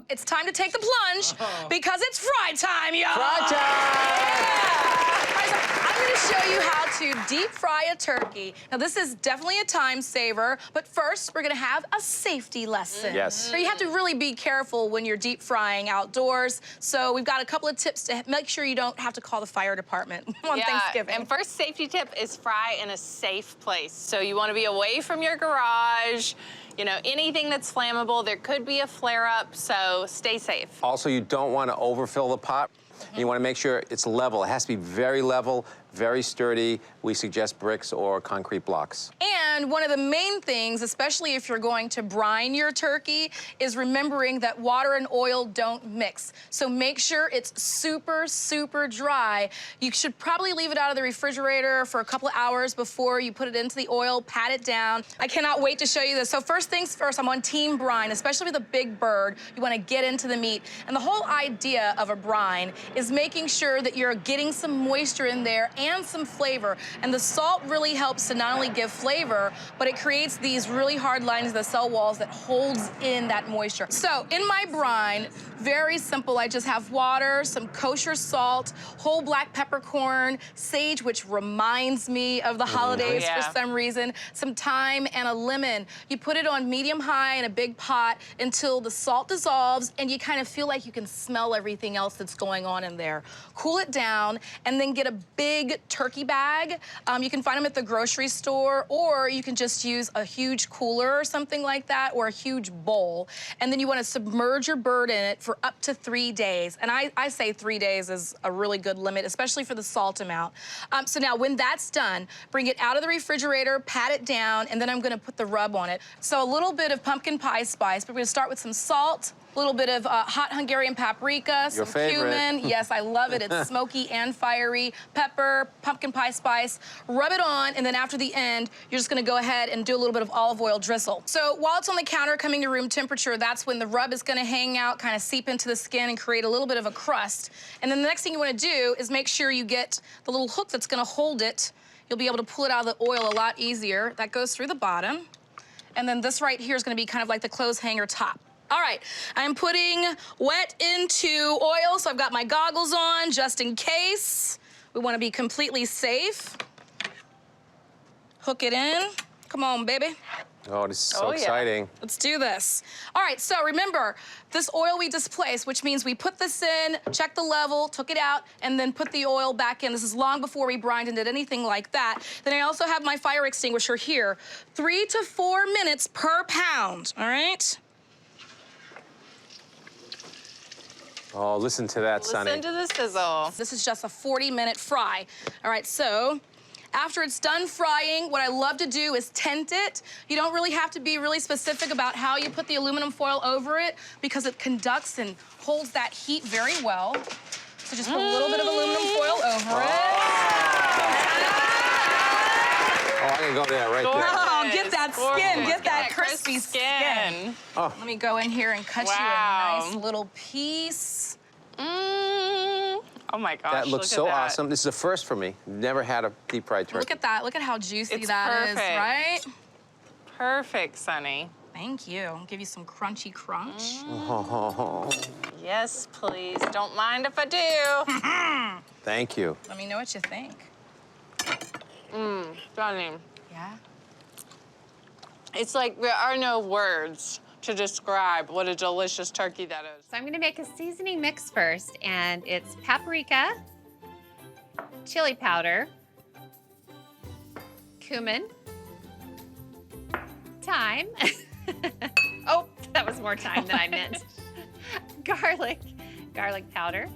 It's time to take the plunge because it's fry time, y'all. Fry time! Yeah. All right, so I'm going to show you how to deep fry a turkey. Now, this is definitely a time saver, but first, we're going to have a safety lesson. Yes. So you have to really be careful when you're deep frying outdoors. So we've got a couple of tips to make sure you don't have to call the fire department on Thanksgiving. And first safety tip is fry in a safe place. So you want to be away from your garage, you know, anything that's flammable. There could be a flare-up, so stay safe. Also, you don't want to overfill the pot. You want to make sure it's level. It has to be very level, very sturdy. We suggest bricks or concrete blocks. And one of the main things, especially if you're going to brine your turkey, is remembering that water and oil don't mix. So make sure it's super, super dry. You should probably leave it out of the refrigerator for a couple of hours before you put it into the oil, pat it down. I cannot wait to show you this. So first things first, I'm on team brine, especially with a big bird. You want to get into the meat. And the whole idea of a brine is making sure that you're getting some moisture in there and some flavor. And the salt really helps to not only give flavor, but it creates these really hard lines in the cell walls that holds in that moisture. So in my brine, very simple. I just have water, some kosher salt, whole black peppercorn, sage, which reminds me of the holidays for some reason, some thyme, and a lemon. You put it on medium-high in a big pot until the salt dissolves and you kind of feel like you can smell everything else that's going on in there. Cool it down and then get a big turkey bag. You can find them at the grocery store, or you can just use a huge cooler or something like that, or a huge bowl. And then you want to submerge your bird in it for up to 3 days. And I say 3 days is a really good limit, especially for the salt amount. So now when that's done, bring it out of the refrigerator, pat it down, and then I'm going to put the rub on it. So a little bit of pumpkin pie spice, but we're going to start with some salt, a little bit of hot Hungarian paprika, some cumin. Yes, I love it. It's smoky and fiery. Pepper, pumpkin pie spice. Rub it on, and then after the end, you're just gonna go ahead and do a little bit of olive oil drizzle. So while it's on the counter coming to room temperature, that's when the rub is gonna hang out, kind of seep into the skin and create a little bit of a crust. And then the next thing you wanna do is make sure you get the little hook that's gonna hold it. You'll be able to pull it out of the oil a lot easier. That goes through the bottom. And then this right here is gonna be kind of like the clothes hanger top. All right, I'm putting wet into oil, so I've got my goggles on just in case. We want to be completely safe. Hook it in. Come on, baby. Oh, this is so exciting. Let's do this. All right, so remember, this oil we displaced, which means we put this in, check the level, took it out, and then put the oil back in. This is long before we brined and did anything like that. Then I also have my fire extinguisher here. 3 to 4 minutes per pound, all right? Oh, listen to that, Sonny. Listen to the sizzle. This is just a 40-minute fry. All right, so after it's done frying, what I love to do is tent it. You don't really have to be really specific about how you put the aluminum foil over it because it conducts and holds that heat very well. So just put a little bit of aluminum foil over it. Oh, I can go there right there. Oh, get that skin, get that crispy skin. Oh. Let me go in here and cut you a nice little piece. Oh my gosh, that looks so awesome. This is a first for me. Never had a deep fried turkey. Look at that. Look at how juicy It's that perfect. is, right? Perfect, Sonny. Thank you. I'll give you some crunchy crunch. Oh. Yes, please. Don't mind if I do. Thank you. Let me know what you think. Sonny. Yeah? It's like there are no words to describe what a delicious turkey that is. So I'm gonna make a seasoning mix first, and it's paprika, chili powder, cumin, thyme. Oh, that was more thyme than I meant. Garlic powder,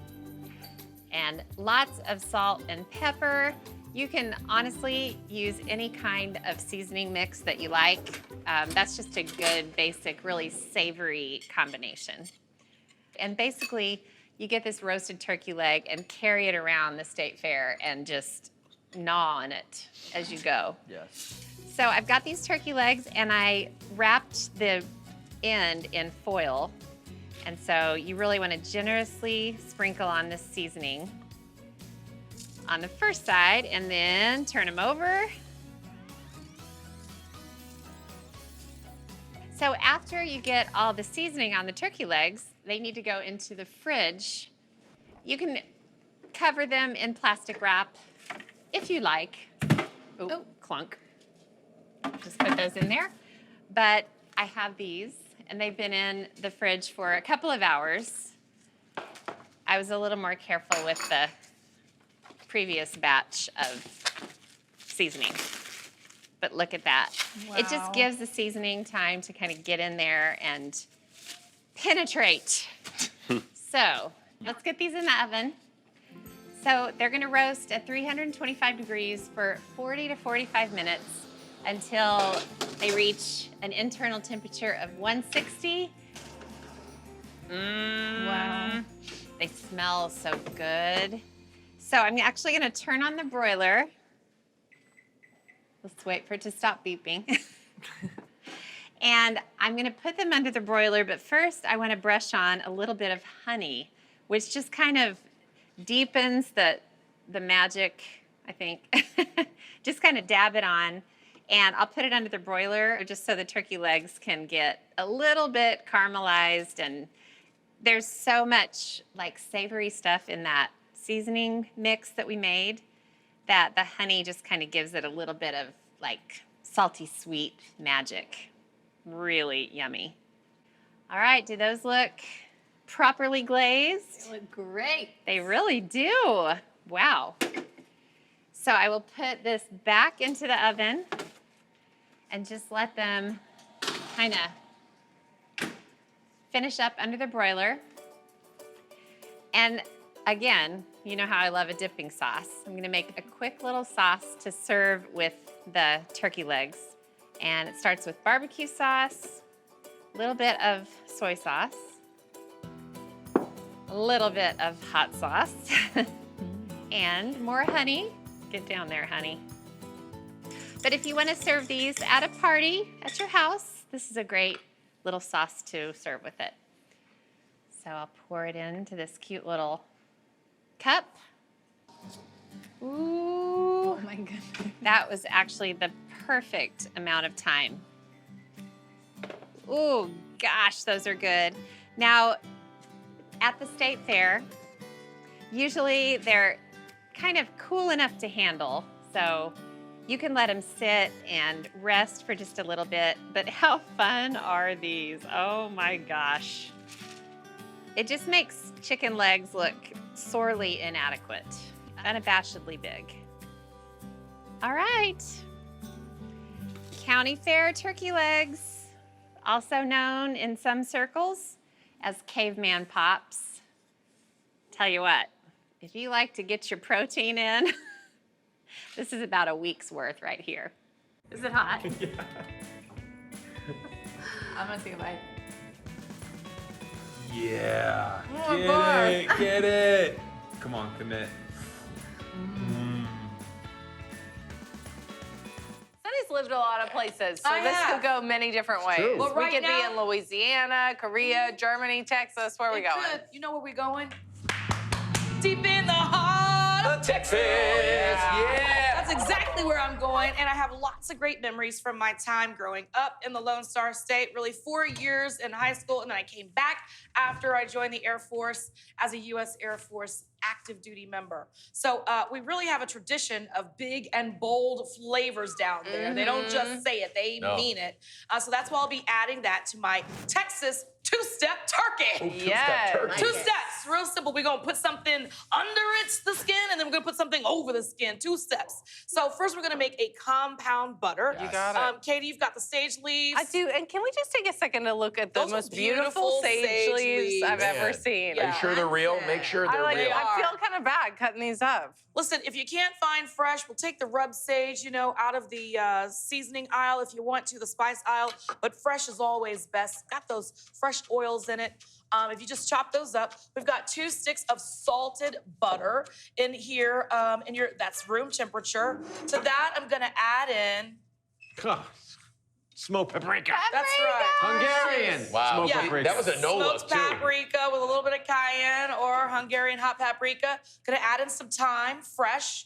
and lots of salt and pepper. You can honestly use any kind of seasoning mix that you like. That's just a good, basic, really savory combination. And basically, you get this roasted turkey leg and carry it around the state fair and just gnaw on it as you go. Yes. So I've got these turkey legs, and I wrapped the end in foil. And so you really want to generously sprinkle on this seasoning on the first side, and then turn them over. So after you get all the seasoning on the turkey legs, they need to go into the fridge. You can cover them in plastic wrap if you like. Oh, clunk. Just put those in there. But I have these, and they've been in the fridge for a couple of hours. I was a little more careful with the previous batch of seasoning. But look at that. Wow. It just gives the seasoning time to kind of get in there and penetrate. So let's get these in the oven. So they're gonna roast at 325 degrees for 40 to 45 minutes until they reach an internal temperature of 160. Wow. They smell so good. So I'm actually gonna turn on the broiler. Let's wait for it to stop beeping. And I'm gonna put them under the broiler, but first I wanna brush on a little bit of honey, which just kind of deepens the magic, I think. Just kind of dab it on, and I'll put it under the broiler just so the turkey legs can get a little bit caramelized, and there's so much like savory stuff in that seasoning mix that we made that the honey just kind of gives it a little bit of like salty sweet magic. Really yummy. All right, do those look properly glazed? They look great. They really do. Wow. So I will put this back into the oven and just let them kind of finish up under the broiler. And again, you know how I love a dipping sauce. I'm gonna make a quick little sauce to serve with the turkey legs. And it starts with barbecue sauce, a little bit of soy sauce, a little bit of hot sauce, and more honey. Get down there, honey. But if you want to serve these at a party at your house, this is a great little sauce to serve with it. So I'll pour it into this cute little cup. Ooh, Oh my goodness. that was actually the perfect amount of time. Ooh, gosh, those are good. Now, at the state fair, usually they're kind of cool enough to handle, so you can let them sit and rest for just a little bit, but how fun are these? Oh my gosh. It just makes chicken legs look sorely inadequate, unabashedly big. All right. County Fair turkey legs, also known in some circles as caveman pops. Tell you what, if you like to get your protein in, this is about a week's worth right here. Is it hot? Yeah. I'm gonna take a bite. Yeah. Oh, my God. Get it. Come on, commit. Sunny's lived a lot of places, so I this have. could go many different ways. True. Well, we right could be now- in Louisiana, Korea, Germany, Texas. Where are we It going? could. You know where we're going? Deep in the heart of Texas. Yeah. That's exactly where I'm going, and I have lots of great memories from my time growing up in the Lone Star State. Really 4 years in high school, and then I came back after I joined the Air Force as a U.S. Air Force active duty member. So we really have a tradition of big and bold flavors down there. They don't just say it, they mean it. So that's why I'll be adding that to my Texas two-step turkey. Yes. Two steps, real simple. We're gonna put something under the skin, and then we're gonna put something over the skin. 2 steps. So first, we're gonna make a compound butter. You got it. Katie, you've got the sage leaves. I do, and can we just take a second to look at the Those are most beautiful beautiful sage sage leaves I've leaves. ever Man. seen? Are you sure they're real? Make sure they're real. I feel kind of bad cutting these up. Listen, if you can't find fresh, we'll take the rub sage, out of the seasoning aisle if you want to, the spice aisle. But fresh is always best. Got those fresh oils in it. If you just chop those up, we've got 2 sticks of salted butter in here. That's room temperature. To that, I'm gonna add in. Smoked paprika. That's right. Hungarian. Wow. Smoked Yeah. paprika. That was a no look Smoked too. paprika with a little bit of cayenne or Hungarian hot paprika. Gonna add in some thyme, fresh.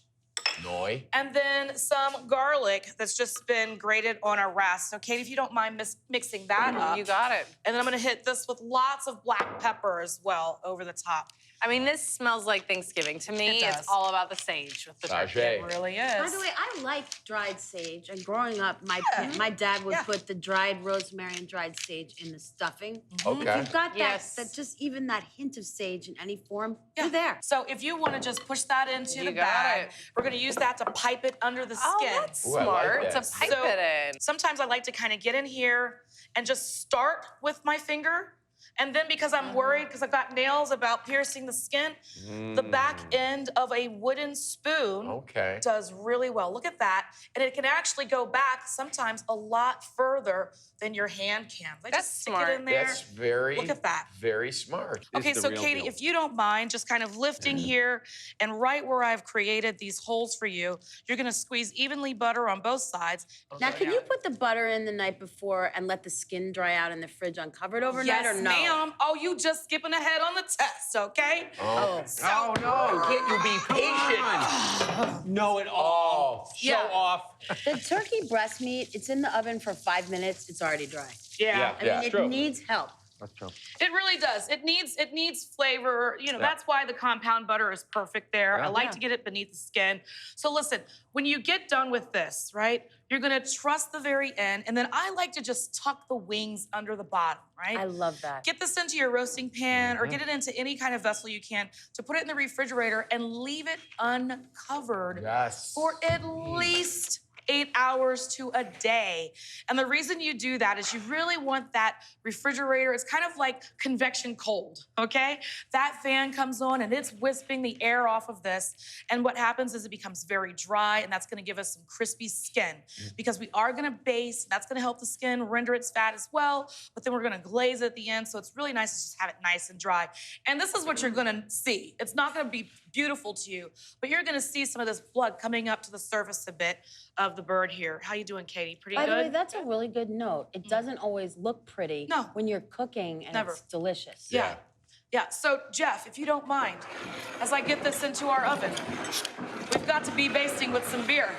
Noi. And then some garlic that's just been grated on our rasp. So, Katie, if you don't mind mixing that up. You got it. And then I'm gonna hit this with lots of black pepper as well over the top. I mean, this smells like Thanksgiving. To me, It does. it's all about the sage with the turkey. It really is. By the way, I like dried sage. And growing up, my dad would put the dried rosemary and dried sage in the stuffing. Okay. If you've got Yes. that just even that hint of sage in any form, you're there. So if you want to just push that into You the got bag, it. we're going to use that to pipe it under the Oh, skin. that's Ooh, I like smart that. to pipe So- it in. Sometimes I like to kind of get in here and just start with my finger. And then because I'm worried, because I've got nails about piercing the skin, the back end of a wooden spoon Okay. does really well. Look at that. And it can actually go back sometimes a lot further than your hand can. I That's just stick smart. it in there. That's very, Look at that. very smart. Okay, the so real Katie, deal. if you don't mind, just kind of lifting here and right where I've created these holes for you, you're gonna squeeze evenly butter on both sides. Now, can you put the butter in the night before and let the skin dry out in the fridge uncovered overnight Yes, or no? ma'am. Oh, you just skipping ahead on the test, okay? Oh. So, no. Can't you be patient? Know it all. Oh. Show Yeah. off. The turkey breast meat, it's in the oven for 5 minutes, it's already dry. yeah. I mean, it true. needs help. That's true. It really does. It needs flavor. You know, that's why the compound butter is perfect there. I like to get it beneath the skin. So listen, when you get done with this, right, you're gonna trust the very end, and then I like to just tuck the wings under the bottom, right? I love that. Get this into your roasting pan or get it into any kind of vessel you can to put it in the refrigerator and leave it uncovered Yes. for at least 8 hours to a day. And the reason you do that is you really want that refrigerator, it's kind of like convection cold, okay? That fan comes on and it's wisping the air off of this. And what happens is it becomes very dry, and that's gonna give us some crispy skin because we are gonna baste, that's gonna help the skin render its fat as well, but then we're gonna glaze at the end, so it's really nice to just have it nice and dry. And this is what you're gonna see. It's not gonna be beautiful to you, but you're gonna see some of this blood coming up to the surface a bit of the bird here. How you doing, Katie? Pretty By good? the way, that's a really good note. It doesn't always look pretty No. when you're cooking and Never. it's delicious. Yeah. Yeah, so Jeff, if you don't mind, as I get this into our oven, we've got to be basting with some beer.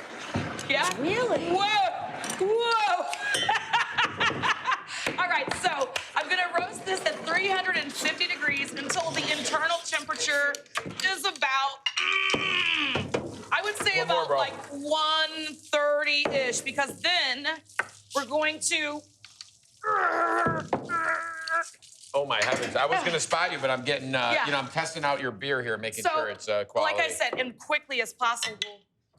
Yeah? Really? Whoa! Whoa! All right, so I'm gonna roast this at 350 degrees until the internal temperature is about, I would say One more, about bro. like 130-ish, because then we're going to, Oh my heavens! I was gonna spot you, but I'm getting, I'm testing out your beer here, making so, sure it's quality. like I said, and quickly as possible,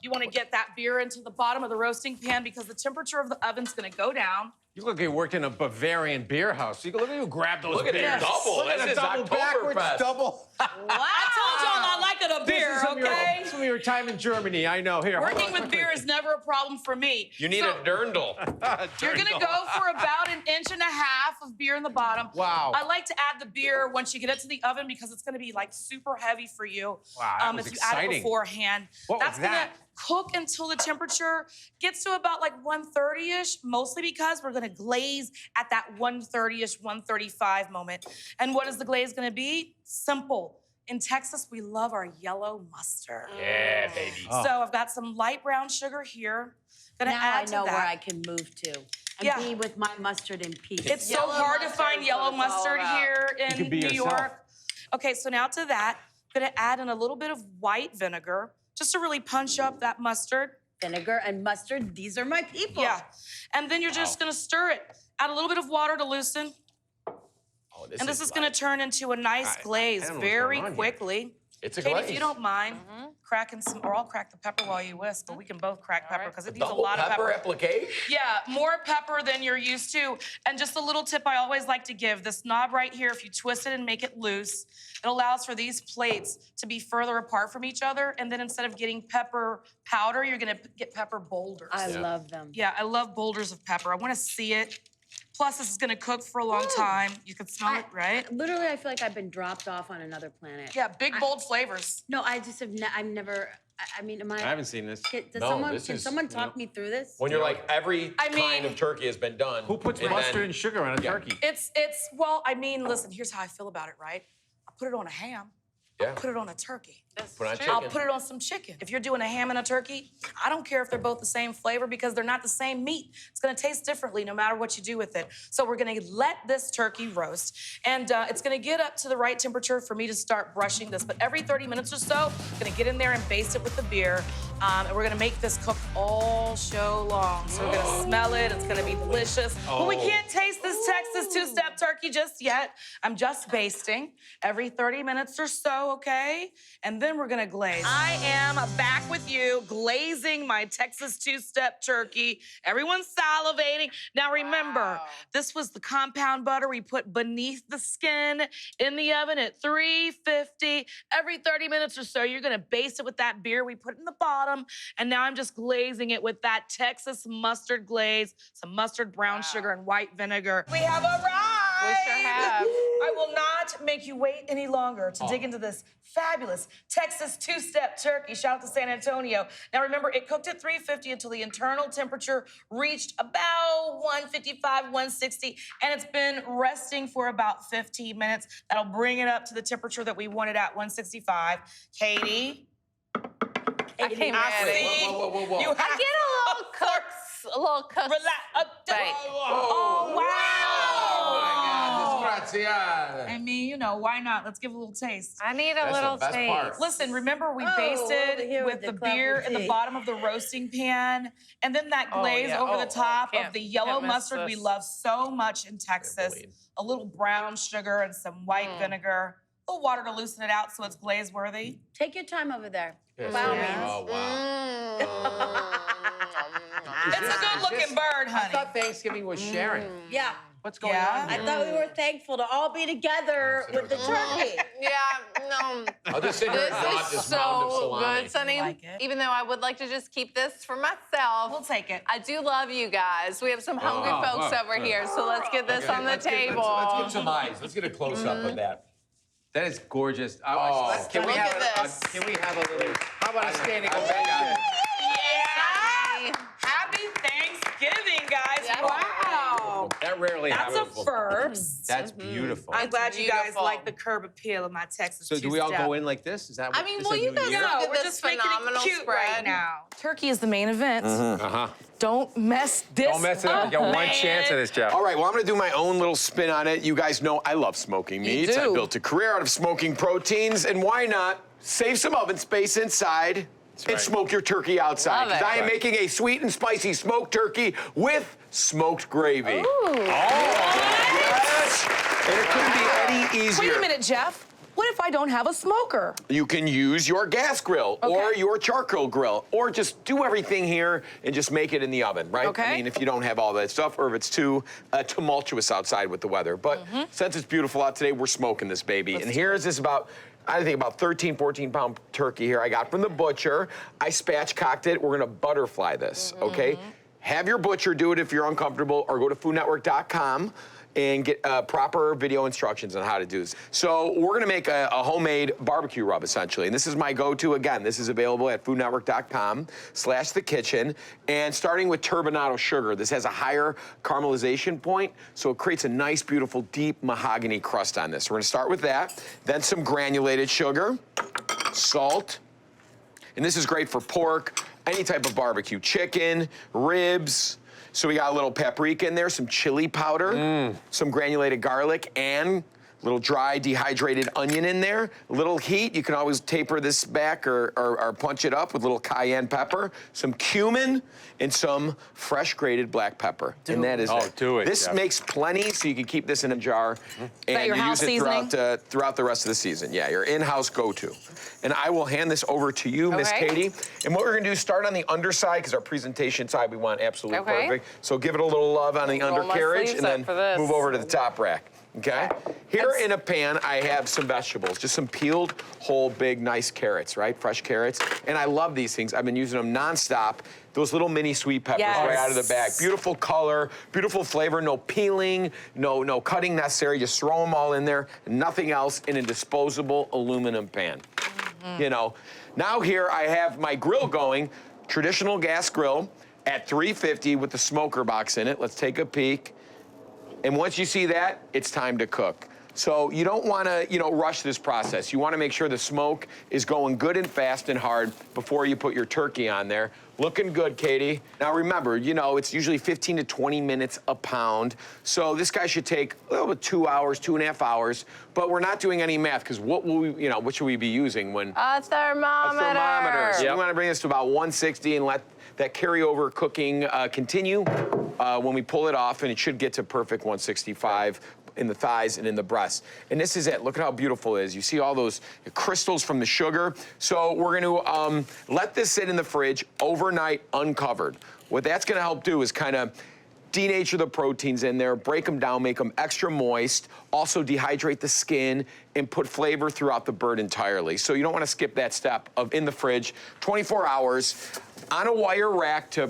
you want to get that beer into the bottom of the roasting pan because the temperature of the oven's going to go down. You look like you worked in a Bavarian beer house. You look at you grab those Look at it, beers. double. Look at This the is double backwards Oktoberfest. double. I told y'all I like it a This beer, is from okay? some of your time in Germany. I know. Here, hold Working on with quickly. beer is never a problem for me. You need So, a dirndl. You're going to go for about 1.5 inches of beer in the bottom. Wow. I like to add the beer once you get it to the oven because it's going to be like super heavy for you. Wow, that was if you add it exciting. beforehand. What was That's gonna that? cook until the temperature gets to about like 130-ish, mostly because we're gonna glaze at that 130-ish, 135 moment. And what is the glaze gonna be? Simple. In Texas, we love our yellow mustard. Yeah, baby. Oh. So I've got some light brown sugar here. Gonna Now add I to know that. where I can move to and Yeah. be with my mustard in peace. It's so Yellow hard to mustard find is yellow what it's all mustard about. here in can be New yourself. York. Okay, so now to that, I'm gonna add in a little bit of white vinegar just to really punch up that mustard. Vinegar and mustard, these are my people. Yeah. And then you're just gonna stir it. Add a little bit of water to loosen. Oh, And this is gonna turn into a nice glaze I don't know what's very going on here. quickly. It's a Katie, glaze. if you don't mind cracking some, or I'll crack the pepper while you whisk, but we can both crack pepper because it needs a Double lot of pepper pepper. application? Yeah, more pepper than you're used to. And just a little tip I always like to give, this knob right here, if you twist it and make it loose, it allows for these plates to be further apart from each other. And then instead of getting pepper powder, you're gonna get pepper boulders. I love them. Yeah, I love boulders of pepper. I wanna see it. Plus, this is gonna cook for a long time. You can smell it, right? Literally, I feel like I've been dropped off on another planet. Yeah, big, bold flavors. No, I just have. I've never. I mean, am I? I haven't seen this. Does No, someone? this Can is- someone talk me through this? When you're like, every I mean- kind of turkey has been done. Who puts and mustard then- and sugar on a turkey? Well, I mean, listen, here's how I feel about it, right? I put it on a ham. Yeah. Put it on a turkey. Put on true. chicken. I'll put it on some chicken. If you're doing a ham and a turkey, I don't care if they're both the same flavor because they're not the same meat. It's gonna taste differently no matter what you do with it. So we're gonna let this turkey roast, and it's gonna get up to the right temperature for me to start brushing this. But every 30 minutes or so, I'm gonna get in there and baste it with the beer, and we're gonna make this cook all show long. So we're gonna smell it, it's gonna be delicious. But we can't taste this Texas two-step turkey just yet. I'm just basting every 30 minutes or so, okay? And then we're gonna glaze. I am back with you, glazing my Texas two-step turkey. Everyone's salivating. Now remember, this was the compound butter we put beneath the skin in the oven at 350. Every 30 minutes or so, you're gonna baste it with that beer we put in the bottom. And now I'm just glazing it with that Texas mustard glaze, some mustard brown sugar and white vinegar. We have arrived! We sure have. I will not make you wait any longer to dig into this fabulous Texas two-step turkey. Shout out to San Antonio. Now remember, it cooked at 350 until the internal temperature reached about 155, 160, and it's been resting for about 15 minutes. That'll bring it up to the temperature that we want it at, 165. Katie? I came I ready. see. Whoa. You I get a little cooks. Right. Oh, wow. Oh, my God. Grazie. I mean, you know, why not? Let's give a little taste. I need a That's little the best taste. part. Listen, remember we over basted here with with the the beer clever in the tea. bottom of the roasting pan, and then that glaze yeah. over Oh, the top can't- of the yellow can't miss mustard we this. love so much in Texas. believe. A little brown sugar and some white vinegar, a little water to loosen it out so it's glaze worthy. Take your time over there. Yes. By all Yeah. means. Oh, wow. It's a good looking bird, I honey. thought Thanksgiving was sharing. Yeah. What's going Yeah? on I here? thought we were thankful to all be together with the turkey. Yeah, no. I'll just sit here and nod This this is mound of so salami. good, Sonny. Like it? Even though I would like to just keep this for myself. We'll take it. I do love you guys. We have some hungry Oh, folks wow. over here, so let's get this Okay, on the let's table. Let's get some eyes. Let's get a close-up of that. That is gorgeous. Oh. Can we Look have at a, this. can we have a little? How about a standing I ovation? bet Yeah! Happy Thanksgiving, guys. Yeah. Wow. That rarely That's a happens. first. That's beautiful. I'm glad you guys beautiful. like the curb appeal of my Texas So do we all two-step. go in like this? Is that what I mean, this well, is you New guys Year? Look No, at we're this just making it phenomenal cute spread. right now. Turkey is the main event. Uh-huh. Don't mess this Don't mess it up. You got one man. chance at this, Jeff. All right, well, I'm gonna do my own little spin on it. You guys know I love smoking meats. I do. built a career out of smoking proteins, and why not save some oven space inside and right. smoke your turkey outside? Love it. I am Right. making a sweet and spicy smoked turkey with smoked gravy. Yes! And it couldn't be any easier. Wait a minute, Jeff. What if I don't have a smoker? You can use your gas grill or Okay. your charcoal grill, or just do everything here and just make it in the oven, right? Okay. I mean, if you don't have all that stuff, or if it's too tumultuous outside with the weather. But since it's beautiful out today, we're smoking this baby. And here's this I think about 13, 14-pound turkey here I got from the butcher. I spatchcocked it. We're gonna butterfly this, okay? Have your butcher do it if you're uncomfortable, or go to foodnetwork.com and get proper video instructions on how to do this. So we're gonna make a homemade barbecue rub, essentially. And this is my go-to. Again, this is available at foodnetwork.com/thekitchen. And starting with turbinado sugar, this has a higher caramelization point, so it creates a nice, beautiful, deep mahogany crust on this. We're gonna start with that. Then some granulated sugar, salt, and this is great for pork, any type of barbecue, chicken, ribs. So we got a little paprika in there, some chili powder, some granulated garlic, and a little dry dehydrated onion in there. A little heat, you can always taper this back or punch it up with a little cayenne pepper, some cumin, and some fresh grated black pepper. And that is it. do it, This Jeff. makes plenty, so you can keep this in a jar and your you house use it seasoning? throughout the rest of the season. Yeah, your in-house go-to. And I will hand this over to you, Miss Okay. Katie. And what we're gonna do is start on the underside, because our presentation side we want absolutely Okay. perfect. So give it a little love on the Roll my undercarriage sleeves and up then for this. move over to the top rack. Okay? Here in a pan, I have some vegetables, just some peeled, whole, big, nice carrots, right? Fresh carrots. And I love these things. I've been using them nonstop. Those little mini sweet peppers right out of the bag. Beautiful color, beautiful flavor, no peeling, no cutting necessary. Just throw them all in there, nothing else, in a disposable aluminum pan. You know, now here I have my grill going, traditional gas grill at 350 with the smoker box in it. Let's take a peek. And once you see that, it's time to cook. So you don't want to, rush this process. You want to make sure the smoke is going good and fast and hard before you put your turkey on there. Looking good, Katie. Now remember, it's usually 15 to 20 minutes a pound. So this guy should take a little bit 2 hours, 2.5 hours. But we're not doing any math because what should we be using when? A thermometer. A thermometer. So Yep. we want to bring this to about 160 and let that carryover cooking continue when we pull it off, and it should get to perfect 165 in the thighs and in the breasts. And this is it. Look at how beautiful it is. You see all those crystals from the sugar. So we're going to let this sit in the fridge overnight uncovered. What that's going to help do is kind of denature the proteins in there, break them down, make them extra moist, also dehydrate the skin, and put flavor throughout the bird entirely. So you don't want to skip that step of in the fridge, 24 hours, on a wire rack to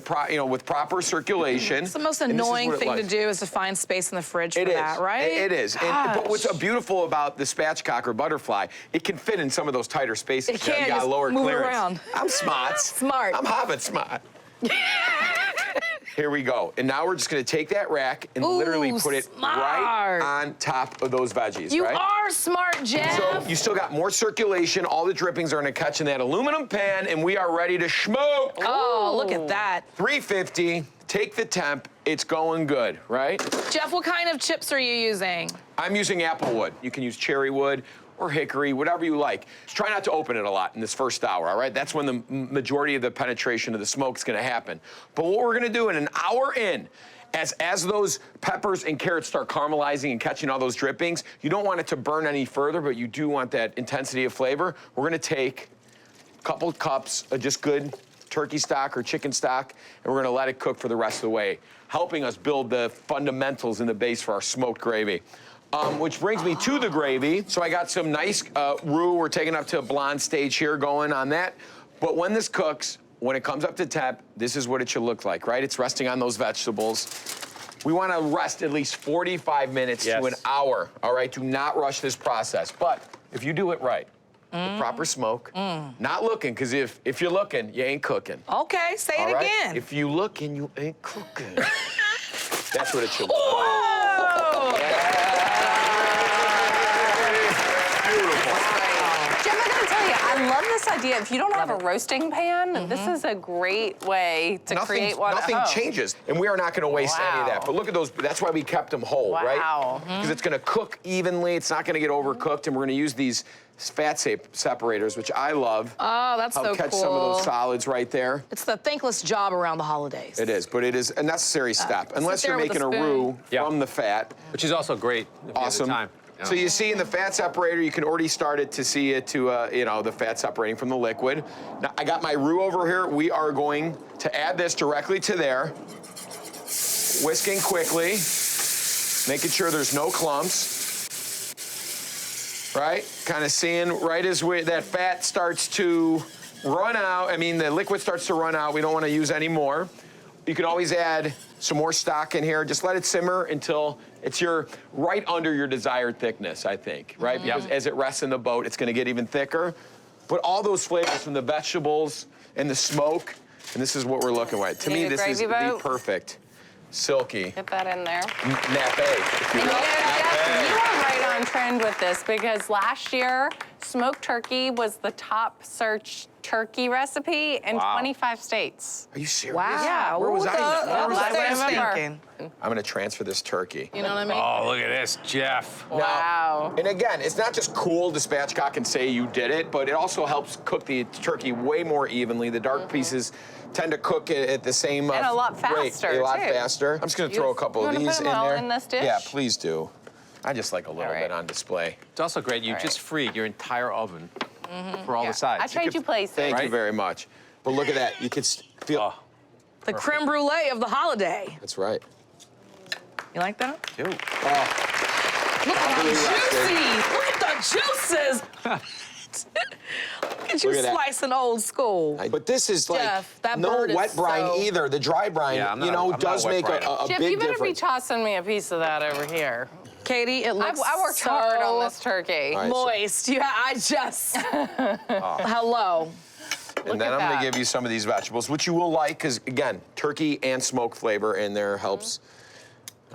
with proper circulation. It's the most annoying thing to do is to find space in the fridge for that, right? It is. But what's beautiful about the Spatchcock or Butterfly, it can fit in some of those tighter spaces. It can, You got just lower move it clearance. around. I'm smart. Smart. I'm Hobbit smart. Here we go. And now we're just going to take that rack and literally put it right on top of those veggies, You right? are smart, Jeff. So you still got more circulation. All the drippings are going to catch in that aluminum pan, and we are ready to smoke. Oh, look at that. 350. Take the temp. It's going good, right? Jeff, what kind of chips are you using? I'm using apple wood. You can use cherry wood or hickory, whatever you like. Just try not to open it a lot in this first hour, all right? That's when the majority of the penetration of the smoke is gonna happen. But what we're gonna do in an hour in, as those peppers and carrots start caramelizing and catching all those drippings, you don't want it to burn any further, but you do want that intensity of flavor. We're gonna take a couple cups of just good turkey stock or chicken stock, and we're gonna let it cook for the rest of the way, helping us build the fundamentals and the base for our smoked gravy. Which brings me to the gravy. So I got some nice roux. We're taking up to a blonde stage here going on that. But when this cooks, when it comes up to temp, this is what it should look like, right? It's resting on those vegetables. We want to rest at least 45 minutes to an hour, all right? Do not rush this process. But if you do it right, the proper smoke, not looking, because if you're looking, you ain't cooking. Okay, say it again. If you looking, you ain't cooking. That's what it should look like. Whoa! Jeff, I gotta tell you, I love this idea. If you don't have a roasting pan, this is a great way to create one at Nothing home. changes, and we are not going to waste any of that. But look at those. That's why we kept them whole, right? Wow. Because it's going to cook evenly. It's not going to get overcooked, and we're going to use these fat separators, which I love. Oh, that's so I'll cool. catch some of those solids right there. It's the thankless job around the holidays. It is, but it is a necessary step. Unless there you're with making a a spoon. roux from the fat. Which is also great. If you have the Awesome. time. So you see in the fat separator, you can already start it to see it to, the fat separating from the liquid. Now, I got my roux over here. We are going to add this directly to there. Whisking quickly, making sure there's no clumps. Right? Kind of seeing right as that fat starts to run out. The liquid starts to run out. We don't want to use any more. You can always add some more stock in here. Just let it simmer until it's right under your desired thickness, I think, right? Because as it rests in the boat, it's going to get even thicker. But all those flavors from the vegetables and the smoke, and this is what we're looking at. To me, this is the perfect silky Get that in there. nappe, if you will. Jeff, you are right on trend with this because last year, smoked turkey was the top searched turkey recipe in 25 states. Are you serious? Wow. Yeah. Where was I? What was I I thinking? thinking? I'm going to transfer this turkey. You know what I mean? Oh, look at this, Jeff. Wow. And again, it's not just cool to spatchcock and say you did it, but it also helps cook the turkey way more evenly. The dark pieces tend to cook at the same And a lot rate, faster, a lot too. faster. I'm just going to throw a couple of You wanna these put in them all there. in this dish? Yeah, please do. I just like a little right. bit on display. It's also great. You just freed your entire oven for all the sides. I trade you places. Thank you Right? very much. But look at that. You can feel. The creme brulee of the holiday. That's right. You like that? Ew. Look at how juicy! Look at the juices! Look at you Look at that. slicing old school. But this is like Jeff, that no bird is wet brine so- either. The dry brine, Yeah, I'm not does a wet make brine. a Jeff, big you better difference. be tossing me a piece of that over here. Katie, it looks I worked so hard on this turkey. All right, so- moist. Yeah, I just... Hello. And then at I'm going that. to give you some of these vegetables, which you will like, because again, turkey and smoke flavor in there helps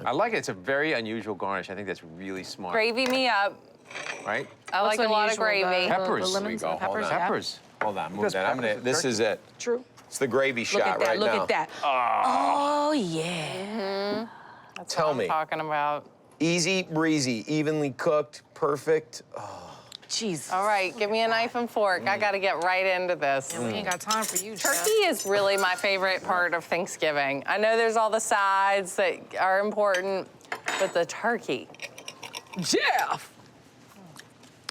I like it. It's a very unusual garnish. I think that's really smart. Gravy me up. Right? I like a lot of gravy. Peppers. The lemons and the peppers, yeah. Peppers. Hold on, move Because that. peppers are This is it. True. It's the gravy Look shot at that, right look now. at that. Oh, yeah. That's Tell what I'm me. talking about. Easy breezy, evenly cooked, perfect. Oh. Jesus. All right, give me a knife and fork. I gotta get right into this. We ain't got time for you, Turkey is really my favorite part of Thanksgiving. I know there's all the sides that are important, but the turkey. Jeff!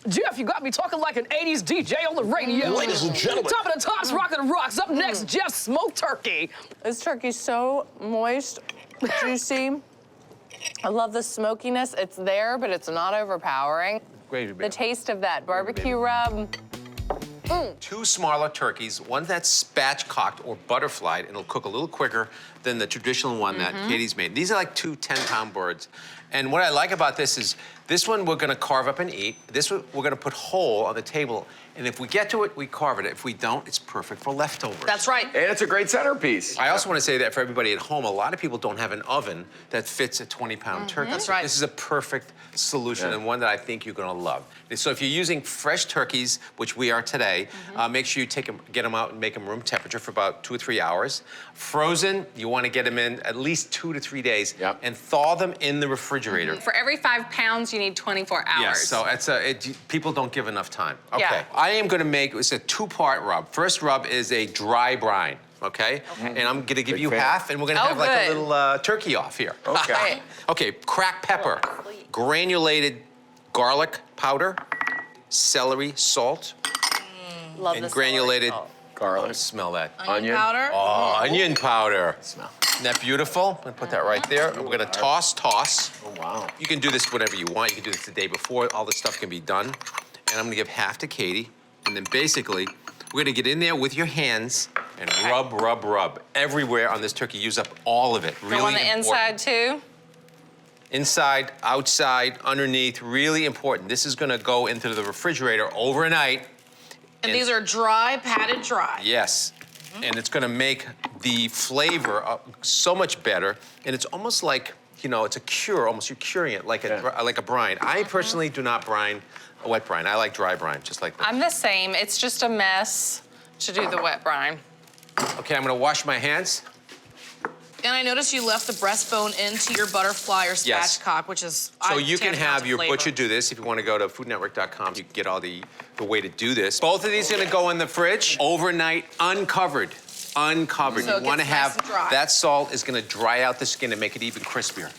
Jeff, you got me talking like an 80s DJ on the radio. Ladies and gentlemen. Top of the tops, rockin' the rocks. Up next, Jeff smoked turkey. This turkey's so moist, juicy. I love the smokiness. It's there, but it's not overpowering. Gravy The bear. taste of that barbecue rub. Two smaller turkeys, one that's spatchcocked or butterflied, and it'll cook a little quicker than the traditional one that Katie's made. These are like two 10-pound birds. And what I like about this is this one we're gonna carve up and eat. This one we're gonna put whole on the table. And if we get to it, we carve it. If we don't, it's perfect for leftovers. That's right. And it's a great centerpiece. I also want to say that for everybody at home, a lot of people don't have an oven that fits a 20-pound turkey. That's right. This is a perfect solution and one that I think you're going to love. So if you're using fresh turkeys, which we are today, make sure you get them out and make them room temperature for about 2 or 3 hours. Frozen, you want to get them in at least 2 to 3 days and thaw them in the refrigerator. For every 5 pounds, you need 24 hours. Yes, so people don't give enough time. Okay, Yeah. I am gonna make, it's a 2-part rub. First rub is a dry brine, okay? And I'm gonna give you fan. half, and we're gonna have like a little turkey off here. Okay. Okay, cracked pepper, granulated garlic powder, celery, salt, Love and the granulated celery salt. Garlic. Smell that. Onion. Powder. Oh, onion powder. Smell. Isn't that beautiful? I'm gonna put that right there. And we're gonna toss. Oh, wow. You can do this whenever you want. You can do this the day before. All this stuff can be done. And I'm gonna give half to Katie. And then basically, we're gonna get in there with your hands and rub everywhere on this turkey. Use up all of it. Really Go on the important. inside, too? Inside, outside, underneath, really important. This is gonna go into the refrigerator overnight. And these are dry, patted dry. Yes. And it's gonna make the flavor so much better. And it's almost like, you know, it's a cure, almost you're curing it like a brine. I personally do not brine a wet brine. I like dry brine, just like that. I'm the same. It's just a mess to do the wet brine. Okay, I'm gonna wash my hands. And I noticed you left the breastbone into your butterfly or Yes. spatchcock, which is So you can tantamount have to your flavor. butcher do this. If you want to go to foodnetwork.com, you can get all the way to do this. Both of these are gonna go in the fridge overnight, uncovered. Uncovered. So You it want to gets nice have and dry. that salt is gonna dry out the skin and make it even crispier.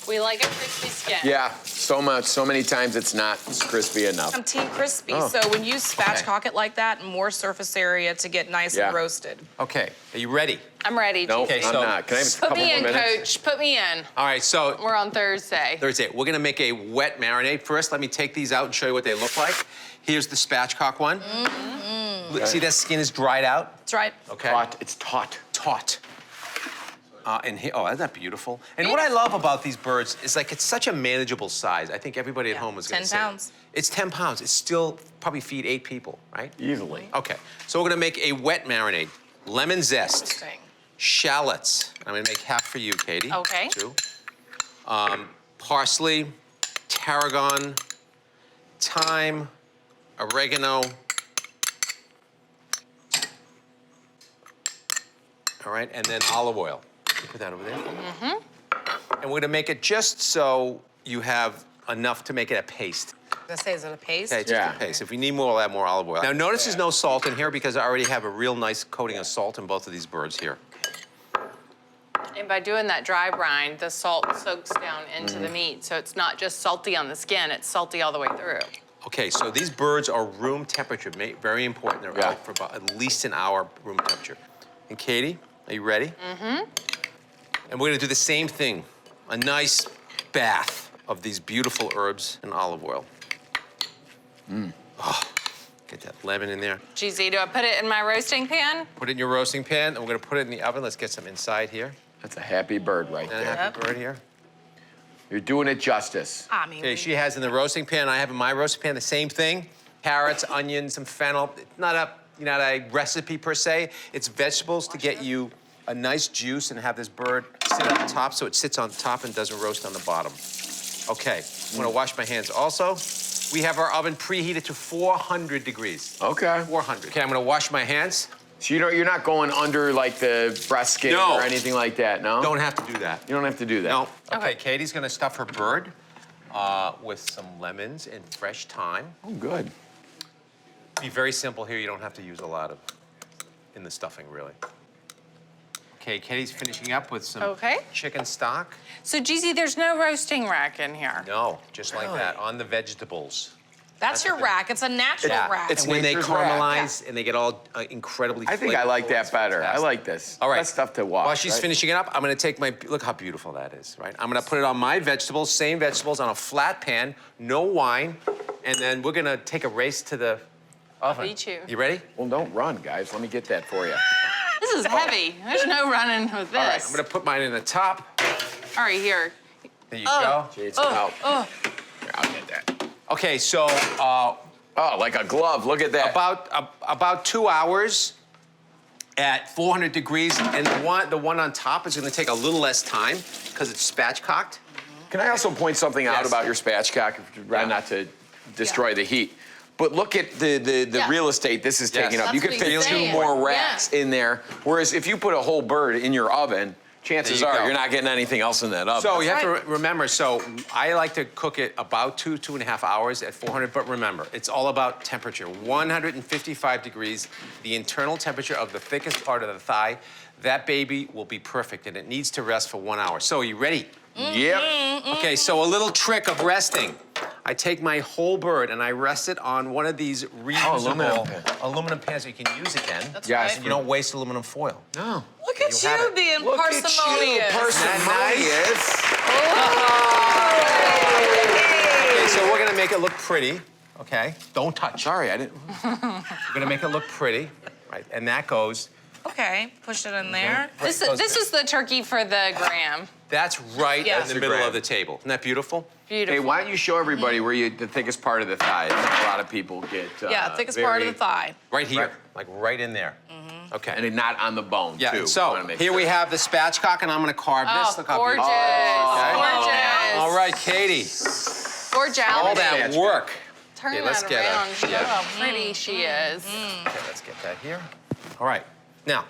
We like a crispy skin. Yeah, so many times it's not crispy enough. I'm team crispy, Oh. so when you spatchcock it like that, more surface area to get nice Yeah. and roasted. Okay, are you ready? I'm ready. Nope, Okay, I'm so- not. Can I have a Put couple me more in, minutes? Coach. Put me in. All right, so We're on Thursday. Thursday, we're gonna make a wet marinade. First, let me take these out and show you what they look like. Here's the spatchcock one. Look, see that skin is dried out? That's right. Okay. Taut. It's taut. Taut. And here, oh, isn't that beautiful? And what I love about these birds is like it's such a manageable size. I think everybody at home is gonna 10 say. pounds. It's 10 pounds. It's still probably feed 8 people, right? Easily. Okay, so we're gonna make a wet marinade. Lemon zest, Interesting. shallots. I'm gonna make half for you, Katie. Okay. 2. Parsley, tarragon, thyme, oregano. All right, and then olive oil. You put that over there. And we're gonna make it just so you have enough to make it a paste. I was gonna say, is it a paste? Okay, just Yeah. a paste. If we need more, we'll add more olive oil. Now notice there's no salt in here because I already have a real nice coating of salt in both of these birds here. And by doing that dry brine, the salt soaks down into the meat. So it's not just salty on the skin, it's salty all the way through. Okay, so these birds are room temperature, very important. They're out for about at least an hour room temperature. And Katie, are you ready? And we're gonna do the same thing. A nice bath of these beautiful herbs and olive oil. Oh, get that lemon in there. GZ, do I put it in my roasting pan? Put it in your roasting pan, and we're gonna put it in the oven. Let's get some inside here. That's a happy bird right And a there. happy bird here. You're doing it justice. I mean, Okay, she has in the roasting pan, I have in my roasting pan the same thing. Carrots, onions, some fennel. It's not a recipe per se. It's vegetables to get you a nice juice and have this bird sit on top so it sits on top and doesn't roast on the bottom. Okay, I'm gonna wash my hands also. We have our oven preheated to 400 degrees. Okay. 400. Okay, I'm gonna wash my hands. So you're not going under like the breast skin No. or anything like that, no? Don't have to do that. You don't have to do that. No. Okay, Katie's gonna stuff her bird with some lemons and fresh thyme. Oh, good. Be very simple here. You don't have to use a lot of in the stuffing, really. Okay, Katie's finishing up with some chicken stock. So, Jeezy, there's no roasting rack in here. No, just like that, on the vegetables. That's your rack. It's a natural rack. It's when they nature's rack. caramelize and they get all incredibly I think I like flavorful. that It's better. I fantastic. like this. All right. That's stuff to wash. While she's right? finishing it up, I'm gonna take my, look how beautiful that is, right? I'm gonna put it on my vegetables, same vegetables on a flat pan, no wine, and then we're gonna take a race to the oven. Me too. You ready? Well, don't run, guys. Let me get that for you. This is heavy. There's no running with this. All right, I'm gonna put mine in the top. All right, here. There you go. It's out. Here, I'll get that. Okay, so Oh, like a glove. Look at that. about 2 hours at 400 degrees, and the one on top is gonna take a little less time because it's spatchcocked. Can I also point something out Yes. about your spatchcock, not to destroy the heat? But look at the real estate this is taking up. That's You could what fit he's 2 saying. more racks in there. Whereas if you put a whole bird in your oven, chances There you are go. you're not getting anything else in that oven. So you have to remember, so I like to cook it about 2.5 hours at 400, but remember, it's all about temperature. 155 degrees, the internal temperature of the thickest part of the thigh, that baby will be perfect, and it needs to rest for 1 hour. So are you ready? Yep. Okay, so a little trick of resting. I take my whole bird and I rest it on one of these reusable aluminum pans that you can use again. That's Yes. right. You don't waste aluminum foil. No. Look at You have you it. being Look parsimonious. at you, parsimonious. Okay, so we're gonna make it look pretty, okay? Don't touch. Sorry, I didn't. We're gonna make it look pretty, right? And that goes, Okay, push it in there. This is the turkey for the gram. that's right Yeah. in the middle of the table. Isn't that beautiful? Beautiful. Hey, why don't you show everybody where the thickest part of the thigh? A lot of people get. Yeah, thickest part of the thigh. Right here, Right. like right in there. Okay. And not on the bone, Yeah, too. I so wanna make here sure. we have the spatchcock, and I'm gonna carve this. Oh, Look how gorgeous. beautiful. Okay. Gorgeous. All right, Katie, Gorgeous. all that work. Turn Okay, let's that get around. her. Look how pretty she is. Okay, let's get that here. All right, now,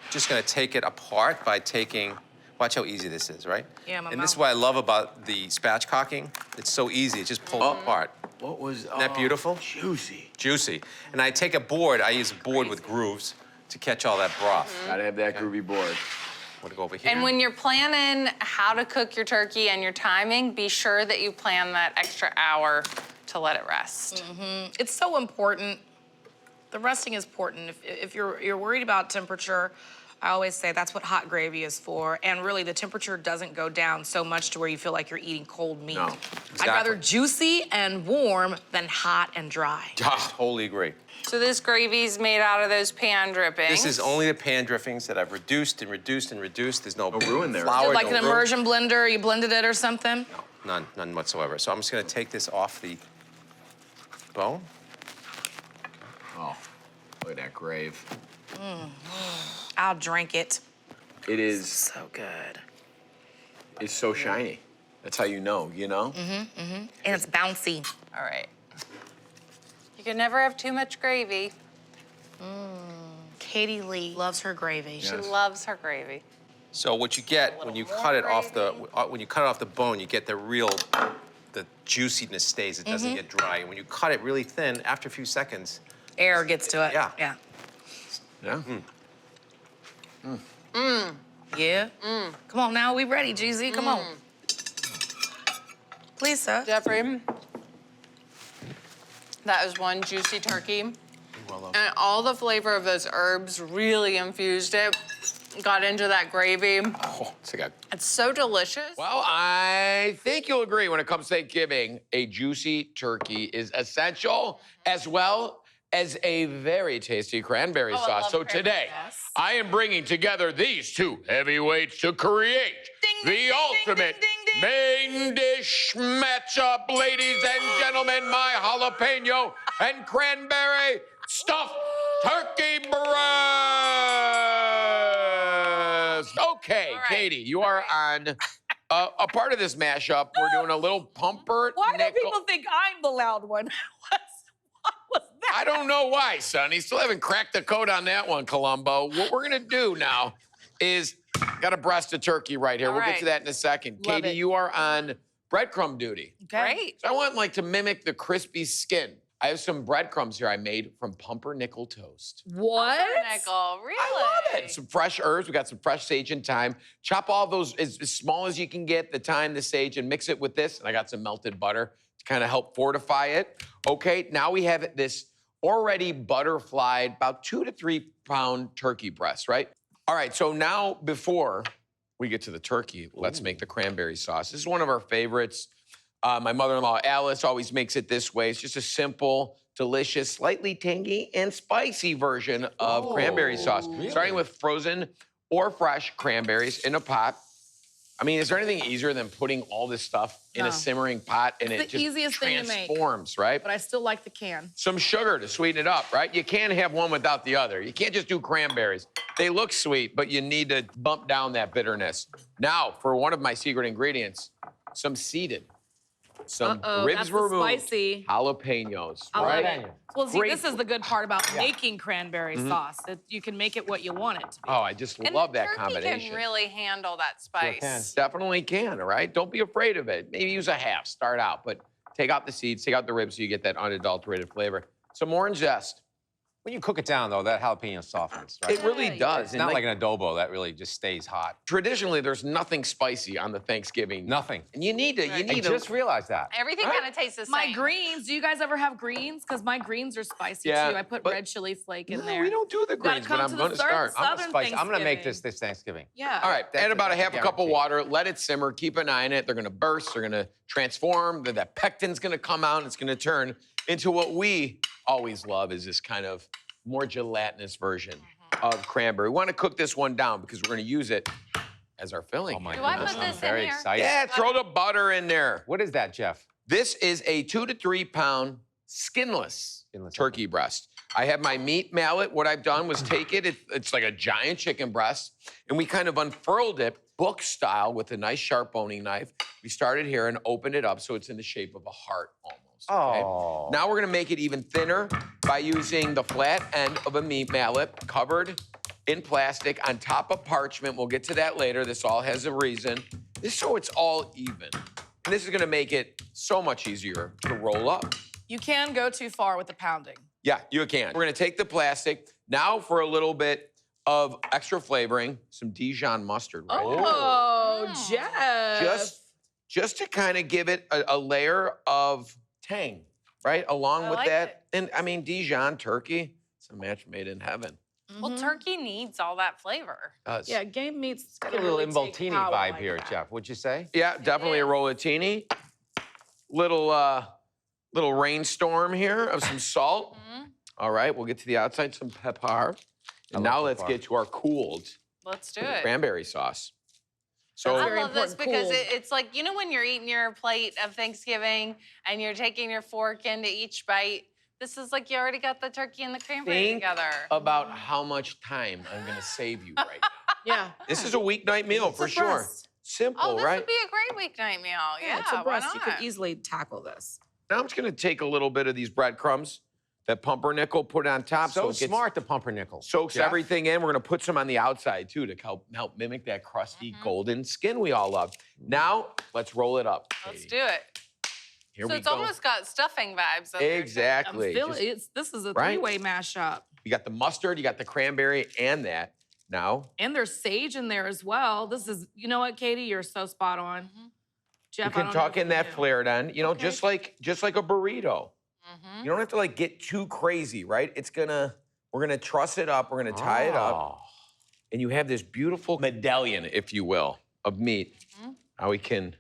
just gonna take it apart by taking, watch how easy this is, right? Yeah, my And this is mouth. what I love about the spatchcocking. It's so easy, it just pulls apart. What was. Isn't that beautiful? Juicy. Juicy. And I take a board, I use a board with grooves to catch all that broth. Gotta have that groovy board. I'm gonna go over here. And when you're planning how to cook your turkey and your timing, be sure that you plan that extra hour to let it rest. It's so important. The resting is important. If you're worried about temperature, I always say that's what hot gravy is for. And really, the temperature doesn't go down so much to where you feel like you're eating cold meat. No, I'd rather juicy and warm than hot and dry. Totally agree. So this gravy's made out of those pan drippings. This is only the pan drippings that I've reduced and reduced and reduced. There's no roux in there. flour, Like no an roux. immersion blender, you blended it or something? No, none whatsoever. So I'm just gonna take this off the bone. Oh, look at that grave. I'll drink it. It is. So good. It's so shiny. That's how you know, you know? And it's bouncy. All right. You can never have too much gravy. Katie Lee loves her gravy. She loves her gravy. So what you get when you cut it off the bone, you get the juiciness stays. It doesn't get dry. And when you cut it really thin, after a few seconds, Air gets to it. Yeah. Yeah. Yeah. Yeah? Come on now, we ready, GZ, come on. Please, sir. Geoffrey, that was one juicy turkey. And all the flavor of those herbs really infused it, got into that gravy. Oh, It's so delicious. Well, I think you'll agree when it comes to Thanksgiving, a juicy turkey is essential, as well as a very tasty cranberry I sauce. love So cranberry today, sauce. I am bringing together these two heavyweights to create the ultimate main dish matchup, ladies and gentlemen, my jalapeno and cranberry stuffed turkey breast. Katie, you are on a part of this mashup. We're doing a little pumper Why do nickel. people think I'm the loud one? What was that? I don't know why, son. You still haven't cracked the code on that one, Columbo. What we're gonna do now is got a breast of turkey right here. All We'll get right. to that in a second. Love Katie, it. you are on breadcrumb duty. Great. So I want like to mimic the crispy skin. I have some breadcrumbs here I made from pumpernickel toast. What? Nickel, really? I love it. Some fresh herbs. We got some fresh sage and thyme. Chop all those as small as you can get, the thyme, the sage, and mix it with this. And I got some melted butter to kind of help fortify it. Okay, now we have this already butterflied, about 2 to 3 pound turkey breast, right? All right, so now before we get to the turkey, let's make the cranberry sauce. This is one of our favorites. My mother-in-law, Alice, always makes it this way. It's just a simple, delicious, slightly tangy and spicy version of cranberry sauce. Starting with frozen or fresh cranberries in a pot. I mean, is there anything easier than putting all this stuff in a simmering pot and It's it the just easiest thing to make. transforms, right? But I still like the can. Some sugar to sweeten it up, right? You can't have one without the other. You can't just do cranberries. They look sweet, but you need to bump down that bitterness. Now, for one of my secret ingredients, some seeded. Some ribs that's the removed. spicy. Jalapeños, I love right? it. Well, see, Great. this is the good part about making cranberry sauce. That you can make it what you want it to be. Oh, I just And love the that turkey combination. can really handle that spice. Definitely can, all right? Don't be afraid of it. Maybe use a half, start out, but take out the seeds, take out the ribs so you get that unadulterated flavor. Some orange zest. When you cook it down, though, that jalapeno softens, right? It really does. It's And not like an adobo that really just stays hot. traditionally, there's nothing spicy on the Thanksgiving. Nothing. And you need to, you I need to. just realized that. Everything kind of tastes the same. My greens. Do you guys ever have greens? Because my greens are spicy Yeah, too. I put but- red chili flake in No, there. we don't do the Gotta greens, come but to I'm the going to start. Southern I'm gonna make Thanksgiving. this Thanksgiving. Yeah. All right, add about a half a cup of guarantee. water, let it simmer, keep an eye on it. They're gonna burst, they're gonna transform, that pectin's gonna come out, and it's gonna turn into what we always love is this kind of more gelatinous version of cranberry. We wanna cook this one down because we're gonna use it as our filling. Oh my Do I goodness, put I'm this in very here? excited. Yeah, throw the butter in there. What is that, Jeff? This is a 2 to 3 pound skinless turkey breast. I have my meat mallet. What I've done was take it, it's like a giant chicken breast, and we kind of unfurled it book style with a nice sharp boning knife. We started here and opened it up so it's in the shape of a heart almost. Okay? Oh. Now we're gonna make it even thinner by using the flat end of a meat mallet covered in plastic on top of parchment. We'll get to that later. This all has a reason. This so it's all even. And this is gonna make it so much easier to roll up. You can go too far with the pounding. Yeah, you can. We're gonna take the plastic. Now for a little bit of extra flavoring, some Dijon mustard right there. Oh, Jeff. Just to kind of give it a layer of tang, right? Along I with like that. it. And I mean, Dijon turkey, it's a match made in heaven. Well, turkey needs all that flavor. It does. Yeah, game meats. Got a little involtini vibe here, Jeff. Would you say? Yeah, definitely a rollatini. Little rainstorm here of some salt. All right, we'll get to the outside, some pepper. And now let's get to our cooled Let's do it. cranberry sauce. So I very love this important, because cool. it's like, you know, when you're eating your plate of Thanksgiving and you're taking your fork into each bite, this is like you already got the turkey and the cranberry think together. about how much time I'm gonna save you right now. Yeah. This is a weeknight meal for a sure. breast. Simple, Oh, this right? would be a great weeknight meal. Yeah, it's a why breast. not? You could easily tackle this. Now I'm just gonna take a little bit of these breadcrumbs, that pumpernickel, put it on top So it gets- smart, the pumpernickel. soaks Jeff. everything in. We're gonna put some on the outside too to help mimic that crusty golden skin we all love. Now let's roll it up. Let's Katie. do it. Here So we it's go. almost got stuffing vibes. up there, too. Exactly. I'm feeling Just- this is a right? three-way mashup. you got the mustard, you got the cranberry, and that. Now And there's sage in there as well. This is, you know what, Katie? You're so spot on. Jeff, you can I don't tuck know in if you that knew. flared end, you know, Okay. just like a burrito. You don't have to like get too crazy, right? We're gonna truss it up, we're gonna tie it up, Oh. and you have this beautiful medallion, if you will, of meat. Now we can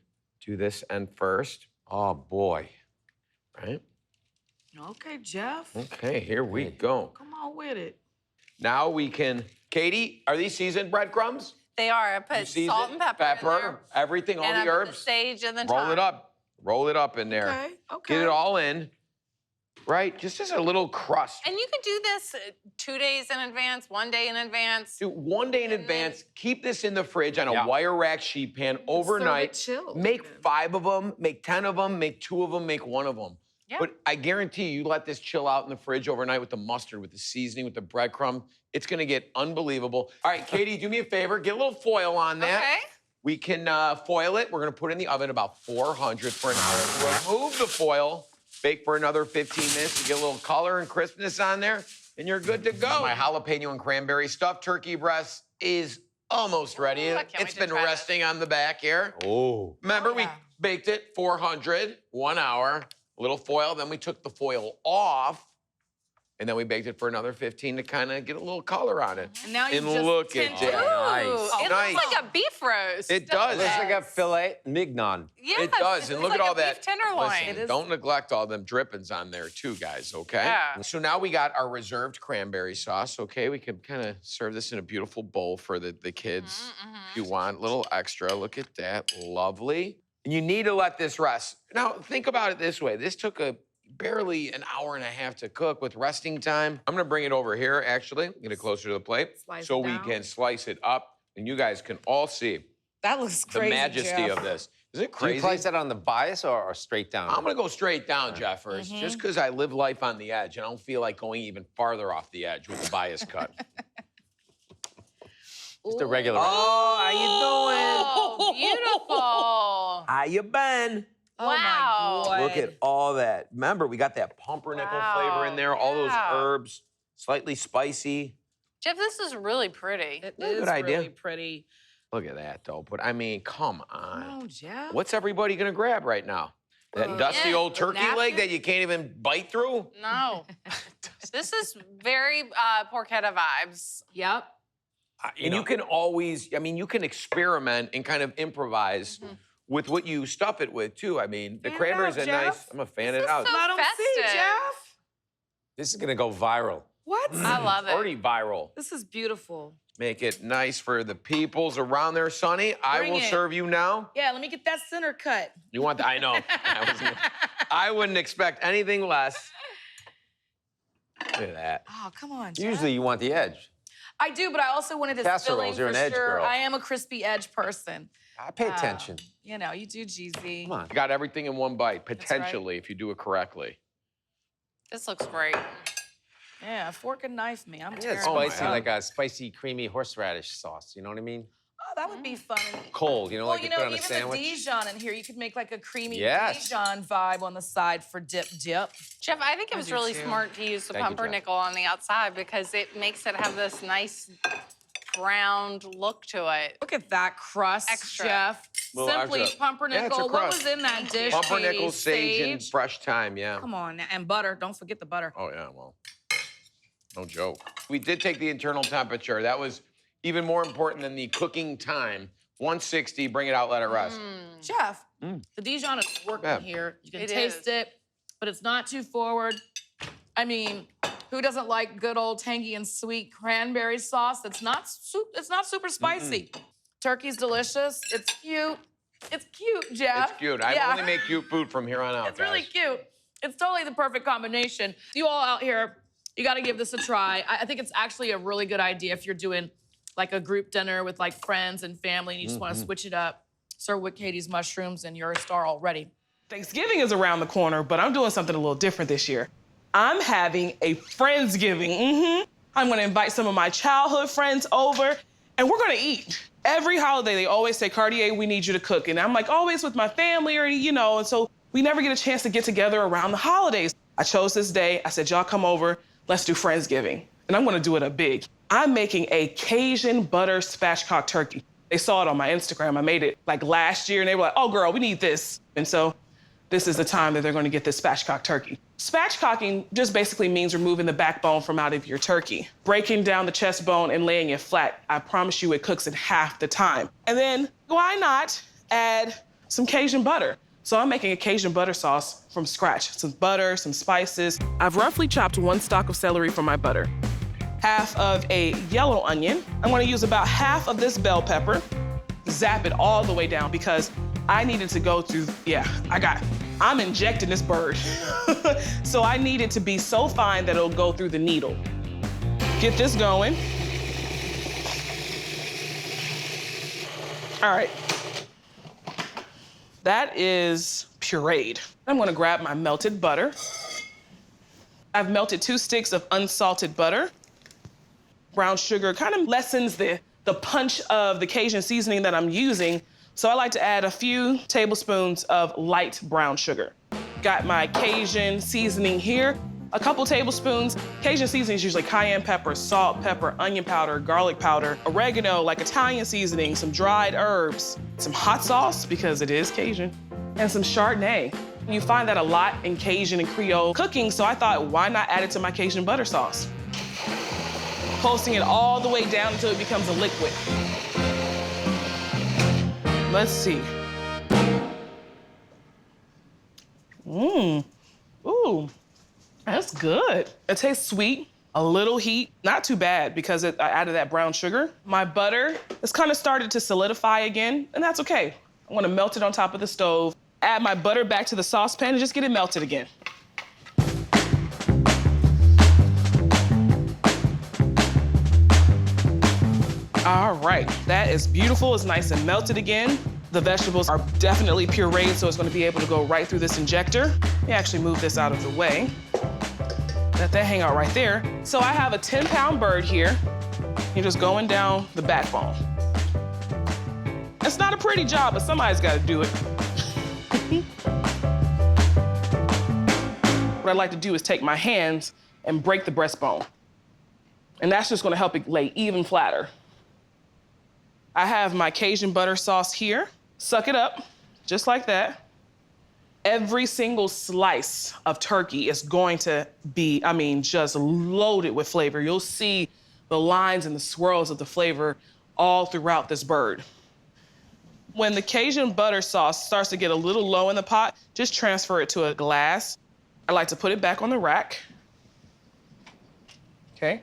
do this end first, Oh, boy. right? Okay, Jeff. Okay, here we go. Come on with it. Now we can, Katie, are these seasoned breadcrumbs? They are. I You put season salt and pepper, in there, everything, all and I the put herbs. the sage in the Roll top. it up. Roll it up in there. Okay, okay. Get it all in. right? Just as a little crust. And you could do this 2 days in advance, 1 day in advance. Do 1 day in advance. Keep this in the fridge on a Yeah. wire rack sheet pan overnight. chilled. Make 5 of them, make 10 of them, make 2 of them, make 1 of them. Yeah. But I guarantee you let this chill out in the fridge overnight with the mustard, with the seasoning, with the breadcrumb. It's gonna get unbelievable. All right, Katie, do me a favor. Get a little foil on that. Okay. We can foil it. We're gonna put it in the oven about 400 for an hour. Remove the foil, bake for another 15 minutes to get a little color and crispness on there, and you're good to go. My jalapeno and cranberry stuffed turkey breast is almost ready. Ooh, I can't It's wait to been try this. resting on the back here. Oh. Remember, we yeah. baked it 400, 1 hour, a little foil. Then we took the foil off, and then we baked it for another 15 to kind of get a little color on it. And now you And just look at tint that. it. Ooh, it Nice. looks like a beef roast. It does. Looks like a filet mignon. Yes, It does, and looks look at like all a that. beef tenderloin. Listen, don't neglect all them drippings on there too, guys, okay? Yeah. So now we got our reserved cranberry sauce, okay? We can kind of serve this in a beautiful bowl for the kids if you want. A little extra, look at that, lovely. And you need to let this rest. Now, think about it this way. This took barely an hour and a half to cook with resting time. I'm gonna bring it over here, actually, get it closer to the plate, Slice so it we down. can slice it up, and you guys can all see That looks the crazy, majesty Jeff. of this. Is it Do crazy? you place that on the bias or straight down? I'm gonna go straight down, Jeff, first, just because I live life on the edge, and I don't feel like going even farther off the edge with the bias cut. Just a regular. Oh, Oh, beautiful. How you been? Oh Wow. my God. Look at all that. Remember, we got that pumpernickel flavor in there, all those Wow. herbs, slightly spicy. Jeff, this is really pretty. It Yeah, good is idea. really pretty. Look at that, though. But I mean, come on. Oh, Jeff. What's everybody gonna grab right now? That dusty yeah, old the turkey leg napkin? that you can't even bite through? No. This is very porchetta vibes. Yep. And you can always, I mean, you can experiment and kind of improvise with what you stuff it with, too. I mean, the Fan it cranberries out, are nice. Jeff. I'm a fan This of it. is so Let 'em see, festive. Jeff. This is gonna go viral. What? I love it. Already viral. This is beautiful. Make it nice for the peoples around there, Sonny. I Bring will it. serve you now. Yeah, let me get that center cut. You want that? I know. I wouldn't expect anything less. Look at that. Oh, come on, Jeff. Usually you want the edge. I do, but I also wanted this Casseroles, filling you're for an edge sure. girl. I am a crispy edge person. I pay attention. You know, you do, Jeezy. Come on. You got everything in one bite, right. potentially, if you do it correctly. This looks great. Yeah, fork and knife me. I'm Yeah, tearing it's Oh my spicy, God. like a spicy, creamy horseradish sauce. You know what I mean? Oh, that would be fun. Cold, you know, Well, like you you put know, on a even sandwich. the Dijon in here, you could make like a creamy Yes. Dijon vibe on the side for dip. Jeff, I think it was do really too. smart to use the Thank you, Jeff. pumpernickel on the outside because it makes it have this nice browned look to it. Look at that crust, Extra. Jeff. Little Simply extra. pumpernickel. Yeah, it's a What crust. was in that dish? Pumpernickel, Katie? sage, and fresh thyme, yeah. Come on, and butter. Don't forget the butter. Oh, yeah, well, no joke. We did take the internal temperature. That was even more important than the cooking time. 160, bring it out, let it rest. Jeff, the Dijon is working Yeah. here. You can It taste is. it, but it's not too forward. I mean, who doesn't like good old tangy and sweet cranberry sauce? It's not super spicy. Turkey's delicious. It's cute. It's cute, Jeff. It's cute. I Yeah. only make cute food from here on out, It's really guys. cute. It's totally the perfect combination. You all out here, you got to give this a try. I think it's actually a really good idea if you're doing like a group dinner with like friends and family and you just want to switch it up. Serve with Katie's mushrooms and you're a star already. Thanksgiving is around the corner, but I'm doing something a little different this year. I'm having a Friendsgiving. I'm gonna invite some of my childhood friends over, and we're gonna eat. Every holiday, they always say, Kardea, we need you to cook. And I'm like, always with my family, or, you know, and so we never get a chance to get together around the holidays. I chose this day. I said, y'all come over, let's do Friendsgiving. And I'm gonna do it up big. I'm making a Cajun butter spatchcock turkey. They saw it on my Instagram. I made it like last year, and they were like, oh, girl, we need this. And so this is the time that they're gonna get this spatchcock turkey. Spatchcocking just basically means removing the backbone from out of your turkey, breaking down the chest bone and laying it flat. I promise you it cooks in half the time. And then why not add some Cajun butter? So I'm making a Cajun butter sauce from scratch. Some butter, some spices. I've roughly chopped 1 stalk of celery for my butter, half of a yellow onion. I'm gonna use about half of this bell pepper, zap it all the way down because I needed to go through, I I'm injecting this bird. So I need it to be so fine that it'll go through the needle. Get this going. All right. That is pureed. I'm gonna grab my melted butter. I've melted 2 sticks of unsalted butter. Brown sugar kind of lessens the punch of the Cajun seasoning that I'm using, so I like to add a few tablespoons of light brown sugar. Got my Cajun seasoning here, a couple tablespoons. Cajun seasoning is usually cayenne pepper, salt, pepper, onion powder, garlic powder, oregano, like Italian seasoning, some dried herbs, some hot sauce, because it is Cajun, and some Chardonnay. You find that a lot in Cajun and Creole cooking, so I thought, why not add it to my Cajun butter sauce? Pulsing it all the way down until it becomes a liquid. Let's see. Ooh, that's good. It tastes sweet, a little heat, not too bad because I added that brown sugar. My butter has kind of started to solidify again, and that's okay. I'm gonna melt it on top of the stove, add my butter back to the saucepan and just get it melted again. All right, that is beautiful. It's nice and melted again. The vegetables are definitely pureed, so it's gonna be able to go right through this injector. Let me actually move this out of the way. Let that hang out right there. So I have a 10-pound bird here. You're just going down the backbone. It's not a pretty job, but somebody's gotta do it. What I like to do is take my hands and break the breastbone. And that's just gonna help it lay even flatter. I have my Cajun butter sauce here. Suck it up, just like that. Every single slice of turkey is going to be, just loaded with flavor. You'll see the lines and the swirls of the flavor all throughout this bird. When the Cajun butter sauce starts to get a little low in the pot, just transfer it to a glass. I like to put it back on the rack. Okay.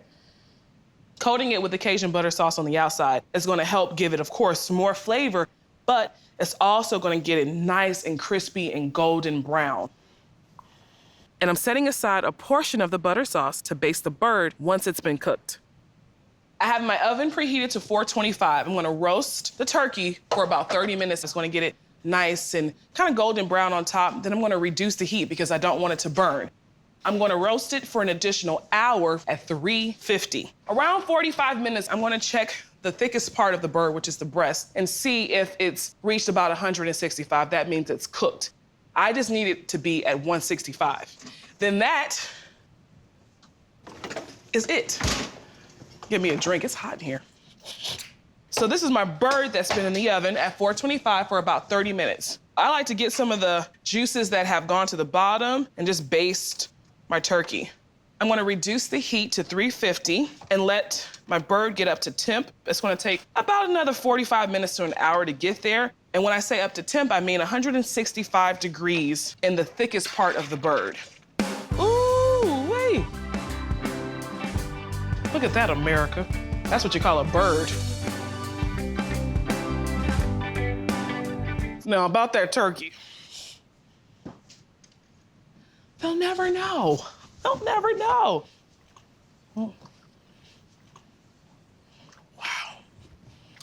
Coating it with the Cajun butter sauce on the outside is gonna help give it, of course, more flavor, but it's also gonna get it nice and crispy and golden brown. And I'm setting aside a portion of the butter sauce to baste the bird once it's been cooked. I have my oven preheated to 425. I'm gonna roast the turkey for about 30 minutes. It's gonna get it nice and kind of golden brown on top. Then I'm gonna reduce the heat because I don't want it to burn. I'm gonna roast it for an additional hour at 350. Around 45 minutes, I'm gonna check the thickest part of the bird, which is the breast, and see if it's reached about 165. That means it's cooked. I just need it to be at 165. Then that is it. Give me a drink, it's hot in here. So this is my bird that's been in the oven at 425 for about 30 minutes. I like to get some of the juices that have gone to the bottom and just baste my turkey. I'm gonna reduce the heat to 350 and let my bird get up to temp. It's gonna take about another 45 minutes to an hour to get there. And when I say up to temp, I mean 165 degrees in the thickest part of the bird. Ooh, wait. Look at that, America. That's what you call a bird. Now, about that turkey. They'll never know. They'll never know. Wow.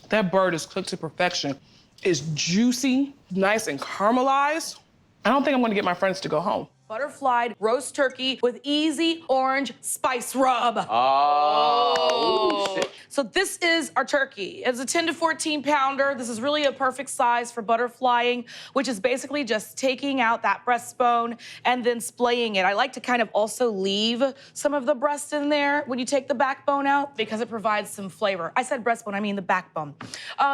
That bird is cooked to perfection. It's juicy, nice and caramelized. I don't think I'm gonna get my friends to go home. Butterflied roast turkey with easy orange spice rub. Oh. So this is our turkey. It's a 10 to 14 pounder. This is really a perfect size for butterflying, which is basically just taking out that breastbone and then splaying it. I like to kind of also leave some of the breast in there when you take the backbone out because it provides some flavor. I said breastbone, I mean the backbone.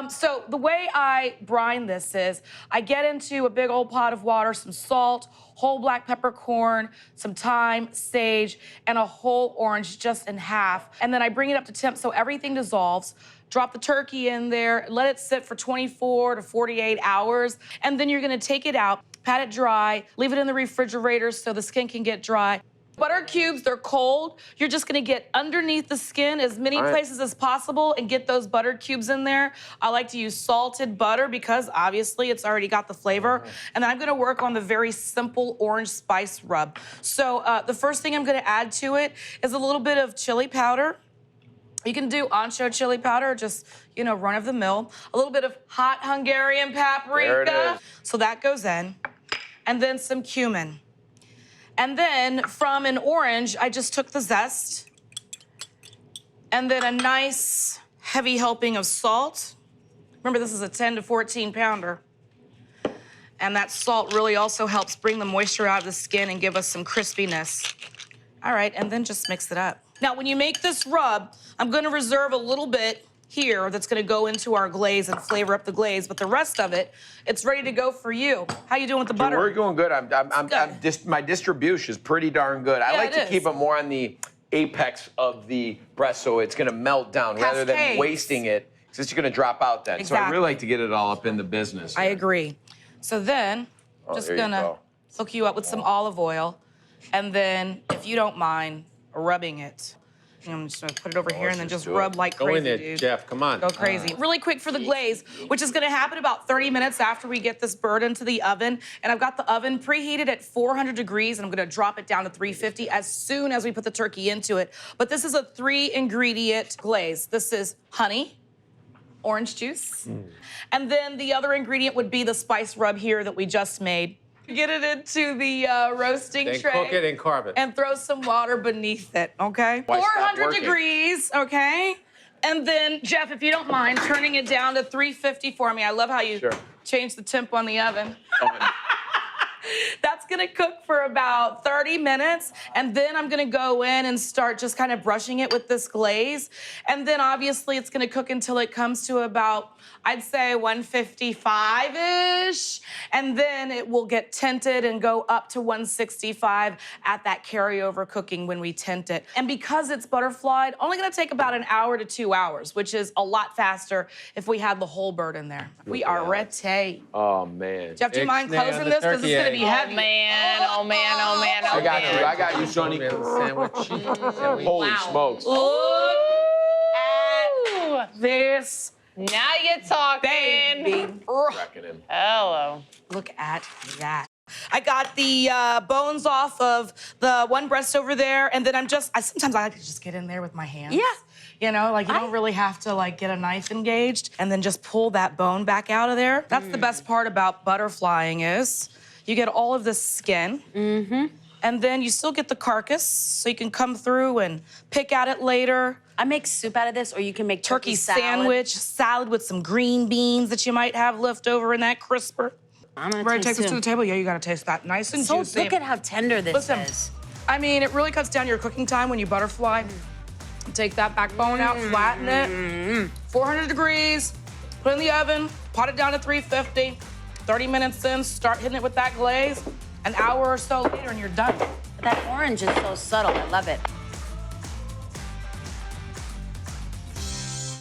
So the way I brine this is I get into a big old pot of water, some salt, whole black peppercorn, some thyme, sage, and a whole orange just in half. And then I bring it up to temp so everything dissolves. Drop the turkey in there, let it sit for 24 to 48 hours, and then you're gonna take it out, pat it dry, leave it in the refrigerator so the skin can get dry. Butter cubes, they're cold. You're just gonna get underneath the skin as many places as possible and get those butter cubes in there. I like to use salted butter because obviously it's already got the flavor. And then I'm gonna work on the very simple orange spice rub. So the first thing I'm gonna add to it is a little bit of chili powder. You can do ancho chili powder, just, you know, run of the mill. A little bit of hot Hungarian paprika. There it is. So that goes in. And then some cumin. And then from an orange, I just took the zest. And then a nice heavy helping of salt. Remember, this is a 10 to 14 pounder. And that salt really also helps bring the moisture out of the skin and give us some crispiness. All right, and then just mix it up. Now, when you make this rub, I'm gonna reserve a little bit here that's gonna go into our glaze and flavor up the glaze, but the rest of it, it's ready to go for you. How you doing with the butter? We're doing good. My distribution is pretty darn good. I Yeah, like it to is. keep it more on the apex of the breast so it's gonna melt down rather than Cascades. wasting it, because it's gonna drop out then. So I Exactly. really like to get it all up in the business. I here. agree. So then, just there you gonna go. hook you up with some olive oil, and then, if you don't mind, rubbing it. I'm just gonna put it over here and then just rub like Go crazy, in there, dude. Jeff. Come on. Go crazy. Really quick for the glaze, which is gonna happen about 30 minutes after we get this bird into the oven. And I've got the oven preheated at 400 degrees, and I'm gonna drop it down to 350 as soon as we put the turkey into it. But this is a 3-ingredient glaze. This is honey, orange juice, and then the other ingredient would be the spice rub here that we just made. Get it into the roasting Then tray. cook it and carve it. And throw some water beneath it, okay? Why stop 400 working? degrees, okay? And then, Jeff, if you don't mind, turning it down to 350 for me. I love how you Sure. changed the temp on the oven. That's gonna cook for about 30 minutes, and then I'm gonna go in and start just kind of brushing it with this glaze. And then obviously it's gonna cook until it comes to about, I'd say 155-ish. And then it will get tinted and go up to 165 at that carryover cooking when we tint it. And because it's butterflied, only gonna take about an hour to 2 hours, which is a lot faster if we had the whole bird in there. We are ready. Oh, man. Jeff, do you mind Ixnay on closing the this? Because it's turkey gonna egg. be heavy. Oh man, oh man, oh man, oh I got man. you. I got you, Sonny. Sandwich. Holy smokes. Look at this Now you're talking. baby. Cracking him. Hello. Look at that. I got the bones off of the one breast over there, and then sometimes I like to just get in there with my hands. Yeah. You know, like you don't really have to like get a knife engaged, and then just pull that bone back out of there. That's the best part about butterflying is you get all of the skin. And then you still get the carcass, so you can come through and pick at it later. I make soup out of this, or you can make Turkey salad. salad with some green beans that you might have left over in that crisper. I'm gonna Ready to take taste this to it. the table? Yeah, you gotta taste that. Nice and So juicy. look at how tender this Listen, is. I mean, it really cuts down your cooking time when you butterfly. Take that backbone out, flatten it. 400 degrees, put it in the oven, pot it down to 350. 30 minutes in, start hitting it with that glaze. An hour or so later, and you're done. That orange is so subtle. I love it.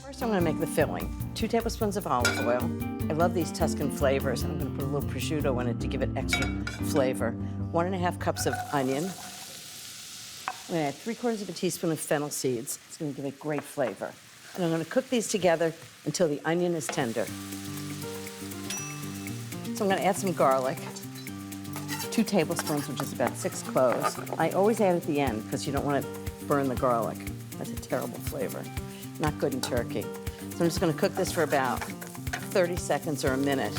First, I'm gonna make the filling. 2 tablespoons of olive oil. I love these Tuscan flavors, and I'm gonna put a little prosciutto in it to give it extra flavor. 1½ cups of onion. I'm gonna add 3/4 teaspoon of fennel seeds. It's gonna give it great flavor. And I'm gonna cook these together until the onion is tender. So I'm gonna add some garlic. 2 tablespoons, which is about 6 cloves. I always add at the end because you don't want to burn the garlic. That's a terrible flavor. Not good in turkey. So I'm just going to cook this for about 30 seconds or a minute,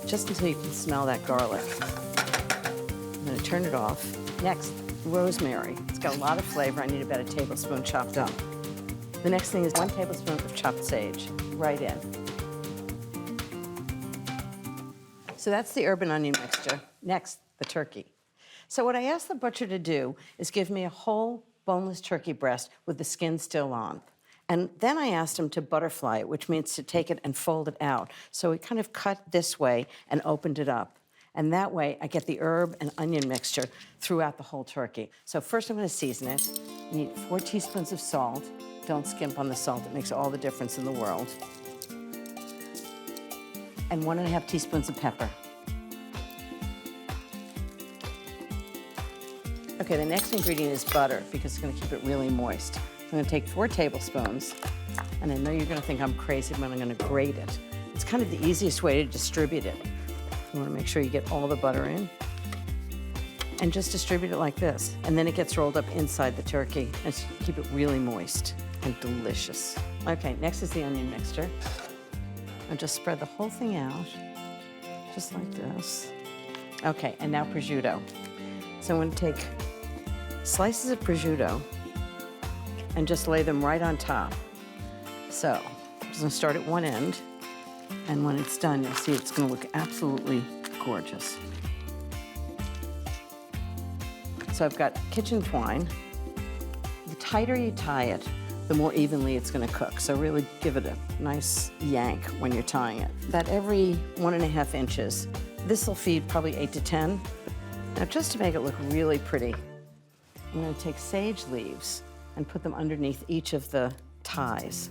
just until you can smell that garlic. I'm going to turn it off. Next, rosemary. It's got a lot of flavor. I need about 1 tablespoon chopped up. The next thing is 1 tablespoon of chopped sage, right in. So that's the herb and onion mixture. Next, the turkey. So what I asked the butcher to do is give me a whole boneless turkey breast with the skin still on. And then I asked him to butterfly it, which means to take it and fold it out. So he kind of cut this way and opened it up. And that way, I get the herb and onion mixture throughout the whole turkey. So first I'm gonna season it. You need 4 teaspoons of salt. Don't skimp on the salt, it makes all the difference in the world. And 1½ teaspoons of pepper. Okay, the next ingredient is butter because it's gonna keep it really moist. I'm gonna take 4 tablespoons, and I know you're gonna think I'm crazy, but I'm gonna grate it. It's kind of the easiest way to distribute it. You wanna make sure you get all the butter in, and just distribute it like this. And then it gets rolled up inside the turkey, and keep it really moist and delicious. Okay, next is the onion mixture. And just spread the whole thing out, just like this. Okay, and now prosciutto. So I'm gonna take slices of prosciutto and just lay them right on top. So I'm just gonna start at one end, and when it's done, you'll see it's gonna look absolutely gorgeous. So I've got kitchen twine. The tighter you tie it, the more evenly it's gonna cook. So really give it a nice yank when you're tying it. About every 1.5 inches. This will feed probably 8 to 10. Now just to make it look really pretty, I'm gonna take sage leaves and put them underneath each of the ties.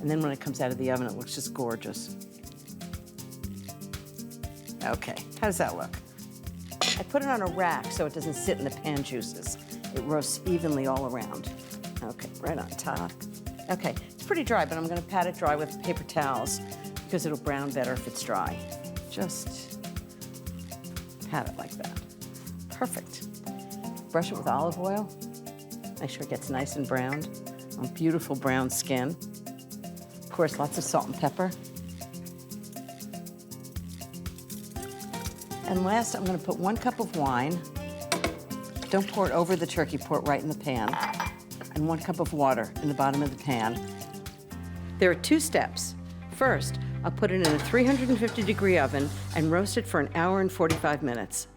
And then when it comes out of the oven, it looks just gorgeous. Okay, how does that look? I put it on a rack so it doesn't sit in the pan juices. It roasts evenly all around. Okay, right on top. Okay, it's pretty dry, but I'm gonna pat it dry with paper towels because it'll brown better if it's dry. Just pat it like that. Perfect. Brush it with olive oil. Make sure it gets nice and browned. A beautiful brown skin. Of course, lots of salt and pepper. And last, I'm gonna put 1 cup of wine. Don't pour it over the turkey, pour it right in the pan. And 1 cup of water in the bottom of the pan. There are 2 steps. First, I'll put it in a 350-degree oven and roast it for 1 hour and 45 minutes.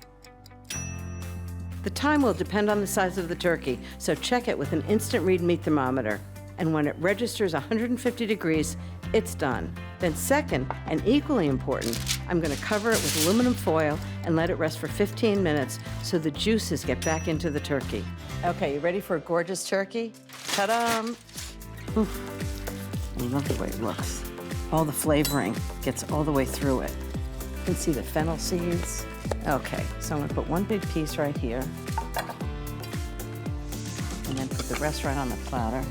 The time will depend on the size of the turkey, so check it with an instant read meat thermometer. And when it registers 150 degrees, it's done. Then second, and equally important, I'm gonna cover it with aluminum foil and let it rest for 15 minutes so the juices get back into the turkey. Okay, you ready for a gorgeous turkey? Ta-da! Oof. I love the way it looks. All the flavoring gets all the way through it. You can see the fennel seeds. Okay, so I'm gonna put 1 big piece right here. And then put the rest right on the platter.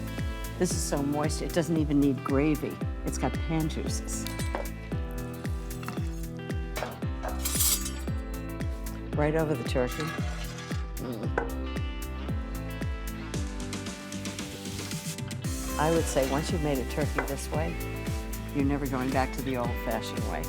This is so moist, it doesn't even need gravy. It's got pan juices. Right over the turkey. I would say once you've made a turkey this way, you're never going back to the old-fashioned way.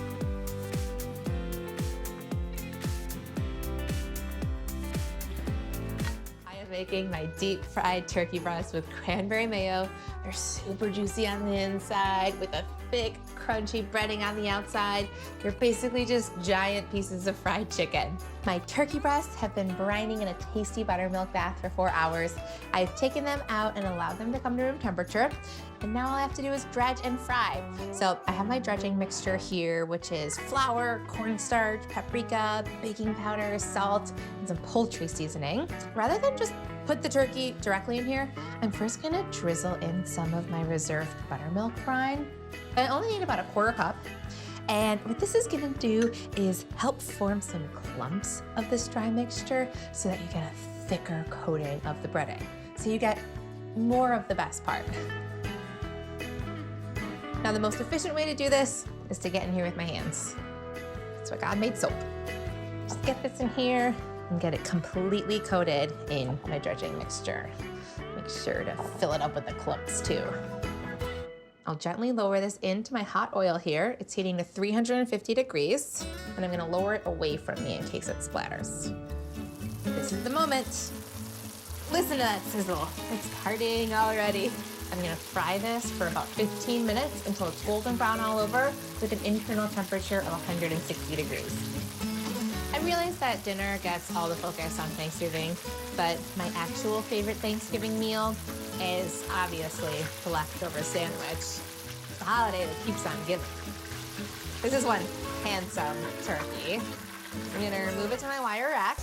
I am making my deep fried turkey breasts with cranberry mayo. They're super juicy on the inside with a thick, crunchy breading on the outside. They're basically just giant pieces of fried chicken. My turkey breasts have been brining in a tasty buttermilk bath for 4 hours. I've taken them out and allowed them to come to room temperature. And now all I have to do is dredge and fry. So I have my dredging mixture here, which is flour, cornstarch, paprika, baking powder, salt, and some poultry seasoning. Rather than just put the turkey directly in here, I'm first gonna drizzle in some of my reserved buttermilk brine. I only need about 1/4 cup. And what this is gonna do is help form some clumps of this dry mixture so that you get a thicker coating of the breading. So you get more of the best part. Now, the most efficient way to do this is to get in here with my hands. That's what God made soap. Just get this in here and get it completely coated in my dredging mixture. Make sure to fill it up with the clumps too. I'll gently lower this into my hot oil here. It's heating to 350 degrees, and I'm gonna lower it away from me in case it splatters. This is the moment. Listen to that sizzle. It's partying already. I'm gonna fry this for about 15 minutes until it's golden brown all over with an internal temperature of 160 degrees. I realize that dinner gets all the focus on Thanksgiving, but my actual favorite Thanksgiving meal is obviously the leftover sandwich. The holiday that keeps on giving. This is one handsome turkey. I'm gonna remove it to my wire rack.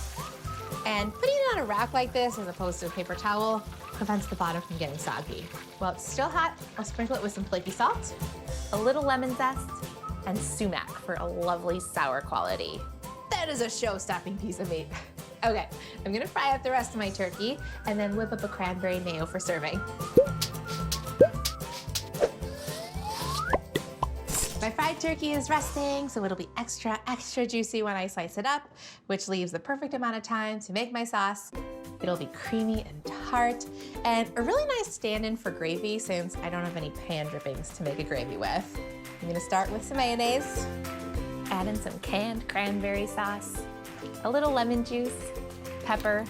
And putting it on a rack like this as opposed to a paper towel prevents the bottom from getting soggy. While it's still hot, I'll sprinkle it with some flaky salt, a little lemon zest, and sumac for a lovely sour quality. That is a show-stopping piece of meat. Okay, I'm gonna fry up the rest of my turkey and then whip up a cranberry mayo for serving. My fried turkey is resting, so it'll be extra juicy when I slice it up, which leaves the perfect amount of time to make my sauce. It'll be creamy and tart, and a really nice stand-in for gravy since I don't have any pan drippings to make a gravy with. I'm gonna start with some mayonnaise, add in some canned cranberry sauce, a little lemon juice, pepper.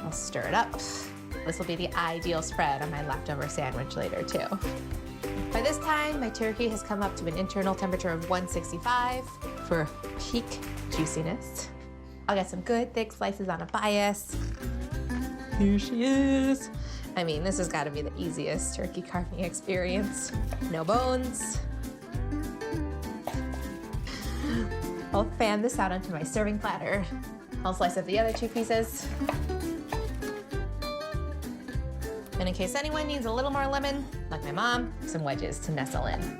I'll stir it up. This will be the ideal spread on my leftover sandwich later too. By this time, my turkey has come up to an internal temperature of 165 for peak juiciness. I'll get some good thick slices on a bias. Here she is. I mean, this has got to be the easiest turkey carving experience. No bones. I'll fan this out onto my serving platter. I'll slice up the other 2 pieces. And in case anyone needs a little more lemon, like my mom, some wedges to nestle in.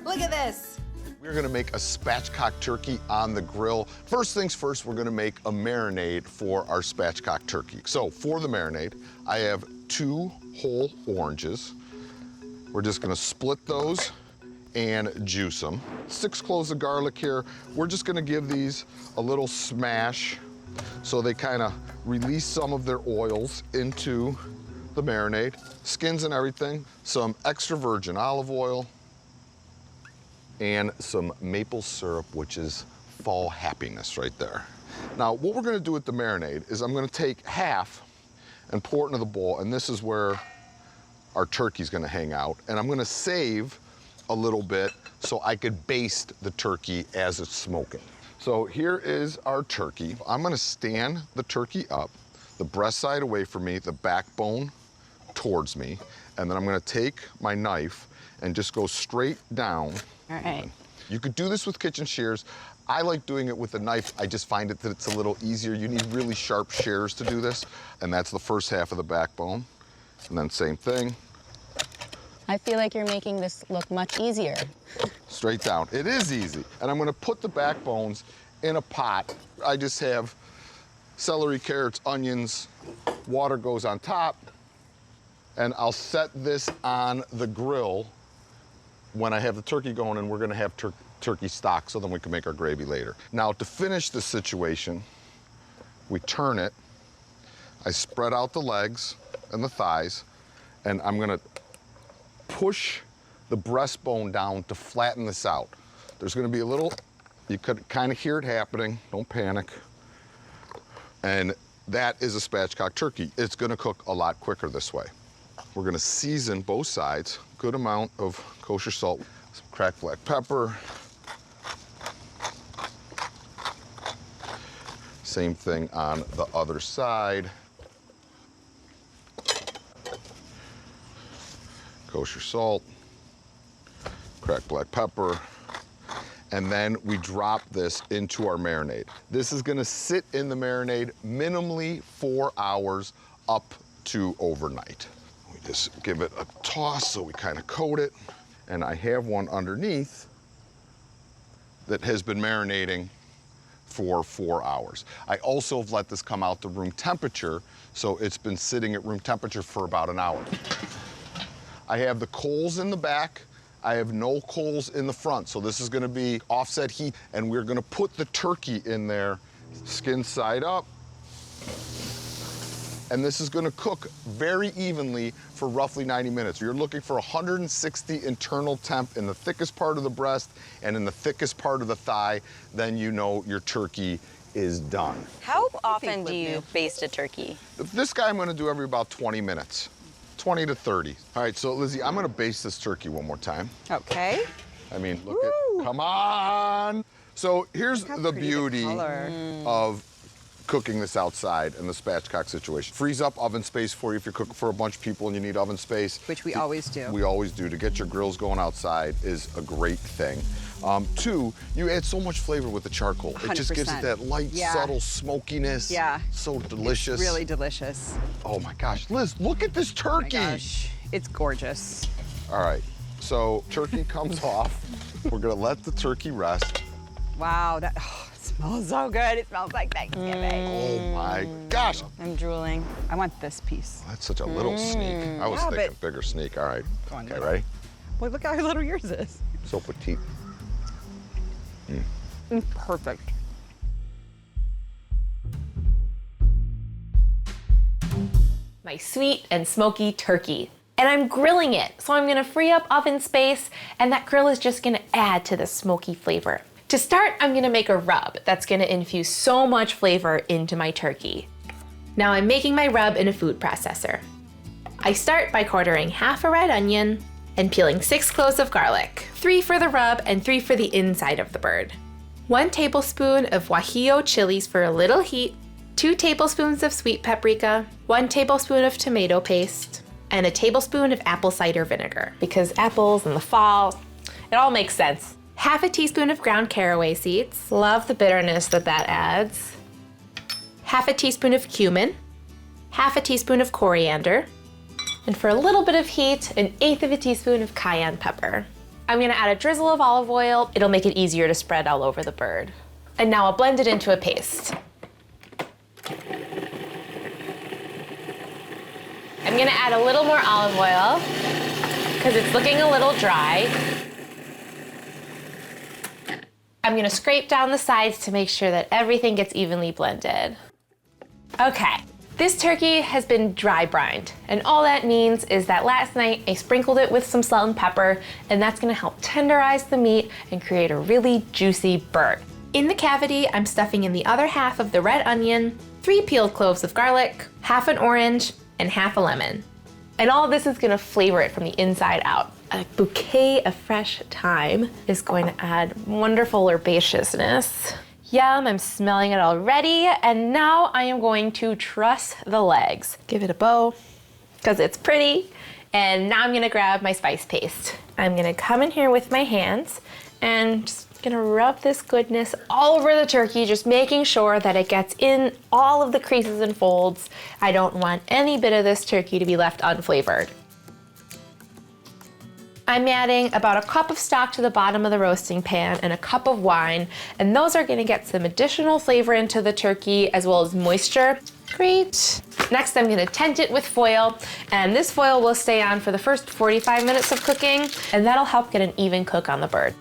Look at this. We're gonna make a spatchcock turkey on the grill. First things first, we're gonna make a marinade for our spatchcock turkey. So for the marinade, I have 2 whole oranges. We're just gonna split those and juice them. 6 cloves of garlic here. We're just gonna give these a little smash so they kind of release some of their oils into the marinade. Skins and everything. Some extra virgin olive oil and some maple syrup, which is fall happiness right there. Now, what we're gonna do with the marinade is I'm gonna take half and pour it into the bowl, and this is where our turkey's gonna hang out. And I'm gonna save a little bit so I could baste the turkey as it's smoking. So here is our turkey. I'm gonna stand the turkey up, the breast side away from me, the backbone towards me, and then I'm gonna take my knife and just go straight down. All right. You could do this with kitchen shears. I like doing it with a knife. I just find it that it's a little easier. You need really sharp shears to do this. And that's the first half of the backbone. And then same thing. I feel like you're making this look much easier. Straight down. It is easy. And I'm gonna put the backbones in a pot. I just have celery, carrots, onions, water goes on top. And I'll set this on the grill when I have the turkey going, and we're gonna have turkey stock so then we can make our gravy later. Now, to finish this situation, we turn it. I spread out the legs and the thighs, and I'm gonna push the breastbone down to flatten this out. There's gonna be a little, you could kind of hear it happening, don't panic. And that is a spatchcock turkey. It's gonna cook a lot quicker this way. We're gonna season both sides, good amount of kosher salt, some cracked black pepper. Same thing on the other side. Kosher salt, cracked black pepper, and then we drop this into our marinade. This is gonna sit in the marinade minimally 4 hours up to overnight. We just give it a toss so we kind of coat it. And I have one underneath that has been marinating for 4 hours. I also have let this come out to room temperature, so it's been sitting at room temperature for about an hour. I have the coals in the back. I have no coals in the front, so this is gonna be offset heat, and we're gonna put the turkey in there, skin side up. And this is gonna cook very evenly for roughly 90 minutes. You're looking for 160 internal temp in the thickest part of the breast and in the thickest part of the thigh, then you know your turkey is done. How often do you baste a turkey? This guy I'm gonna do every about 20 minutes. 20 to 30. All right, so Lizzie, I'm gonna baste this turkey one more time. Okay. I mean, look at, come on. So here's the beauty of cooking this outside in the spatchcock situation. Frees up oven space for you if you're cooking for a bunch of people and you need oven space. Which we always do. We always do. To get your grills going outside is a great thing. 2, you add so much flavor with the charcoal. 100%. It just gives it that light, subtle smokiness. Yeah. So delicious. It's really delicious. Oh my gosh, Liz, look at this turkey. Oh my gosh. It's gorgeous. All right, so turkey comes off. We're gonna let the turkey rest. Wow, Smells so good. It smells like Thanksgiving. Oh my gosh. I'm drooling. I want this piece. That's such a little sneak. I was Yeah, thinking bigger sneak. All right. Go on, Okay, little. ready? Boy, look how little yours is. So petite. Perfect. My sweet and smoky turkey. And I'm grilling it, so I'm gonna free up oven space, and that grill is just gonna add to the smoky flavor. To start, I'm gonna make a rub that's gonna infuse so much flavor into my turkey. Now I'm making my rub in a food processor. I start by quartering half a red onion and peeling 6 cloves of garlic, 3 for the rub and 3 for the inside of the bird. 1 tablespoon of guajillo chilies for a little heat, 2 tablespoons of sweet paprika, 1 tablespoon of tomato paste, and a tablespoon of apple cider vinegar. Because apples in the fall, it all makes sense. Half a teaspoon of ground caraway seeds. Love the bitterness that adds. Half a teaspoon of cumin, half a teaspoon of coriander, and for a little bit of heat, 1/8 of a teaspoon of cayenne pepper. I'm gonna add a drizzle of olive oil. It'll make it easier to spread all over the bird. And now I'll blend it into a paste. I'm gonna add a little more olive oil because it's looking a little dry. I'm gonna scrape down the sides to make sure that everything gets evenly blended. Okay, this turkey has been dry brined, and all that means is that last night I sprinkled it with some salt and pepper, and that's gonna help tenderize the meat and create a really juicy bird. In the cavity, I'm stuffing in the other half of the red onion, 3 peeled cloves of garlic, half an orange, and half a lemon. And all of this is gonna flavor it from the inside out. A bouquet of fresh thyme is going to add wonderful herbaceousness. Yum, I'm smelling it already. And now I am going to truss the legs. Give it a bow, because it's pretty. And now I'm gonna grab my spice paste. I'm gonna come in here with my hands and just gonna rub this goodness all over the turkey, just making sure that it gets in all of the creases and folds. I don't want any bit of this turkey to be left unflavored. I'm adding about a cup of stock to the bottom of the roasting pan and a cup of wine, and those are gonna get some additional flavor into the turkey as well as moisture. Great. Next, I'm gonna tent it with foil, and this foil will stay on for the first 45 minutes of cooking, and that'll help get an even cook on the bird.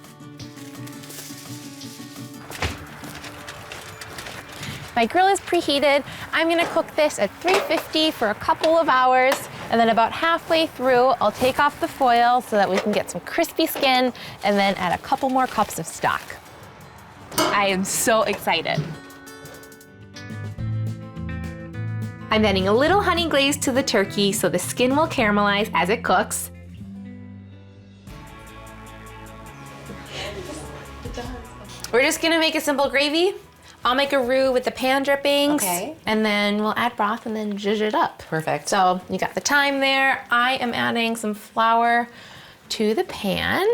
My grill is preheated. I'm gonna cook this at 350 for a couple of hours, and then about halfway through, I'll take off the foil so that we can get some crispy skin, and then add a couple more cups of stock. I am so excited. I'm adding a little honey glaze to the turkey so the skin will caramelize as it cooks. We're just gonna make a simple gravy. I'll make a roux with the pan drippings, and then we'll add broth and then zhuzh it up. Perfect. So you got the thyme there. I am adding some flour to the pan.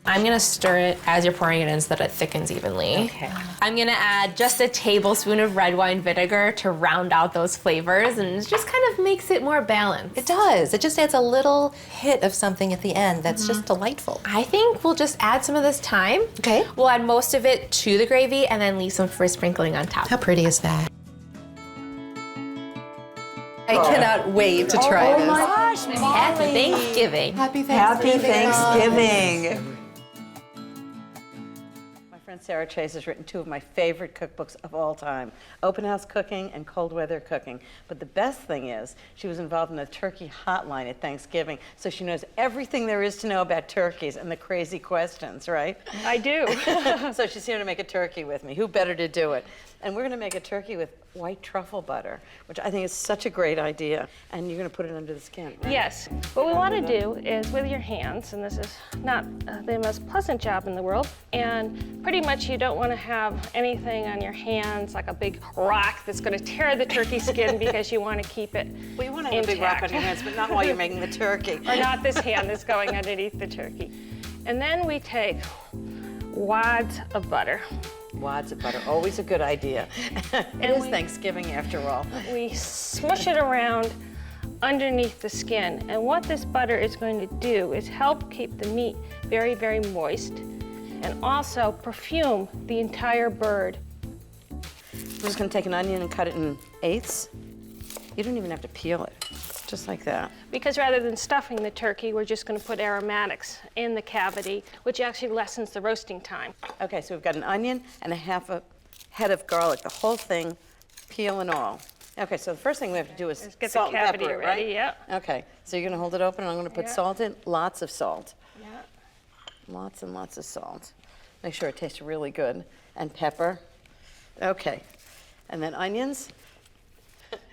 I'm gonna stir it as you're pouring it in so that it thickens evenly. Okay. I'm gonna add just a tablespoon of red wine vinegar to round out those flavors, and it just kind of makes it more balanced. It does. It just adds a little hit of something at the end that's just delightful. I think we'll just add some of this thyme. Okay. We'll add most of it to the gravy and then leave some for sprinkling on top. How pretty is that? I cannot wait to try this. Oh my gosh, Happy Thanksgiving. Happy Thanksgiving. Happy Thanksgiving. My friend Sarah Chase has written 2 of my favorite cookbooks of all time, Open House Cooking and Cold Weather Cooking. But the best thing is she was involved in the turkey hotline at Thanksgiving, so she knows everything there is to know about turkeys and the crazy questions, right? I do. So she's here to make a turkey with me. Who better to do it? And we're gonna make a turkey with white truffle butter, which I think is such a great idea. And you're gonna put it under the skin, right? Yes. What we want to do is with your hands, and this is not the most pleasant job in the world, and pretty much you don't want to have anything on your hands like a big rock that's going to tear the turkey skin because you want to keep it Well, you want to have a big rock on your hands, but not while you're making the turkey. Or not this hand that's going underneath the turkey. And then we take wads of butter. Wads of butter, always a good idea. It is Thanksgiving after all. We smush it around underneath the skin. And what this butter is going to do is help keep the meat very, very moist. and also perfume the entire bird. I'm just gonna take an onion and cut it in eighths. You don't even have to peel it, just like that. Because rather than stuffing the turkey, we're just going to put aromatics in the cavity, which actually lessens the roasting time. Okay, so we've got an onion and a half a head of garlic, the whole thing, peel and all. Okay, so the first thing we have to do is get salt the and cavity pepper it, ready, right? yep. Okay, so you're gonna hold it open and I'm gonna put salt in, lots of salt. Yeah. Lots and lots of salt. Make sure it tastes really good. And pepper. Okay, and then onions.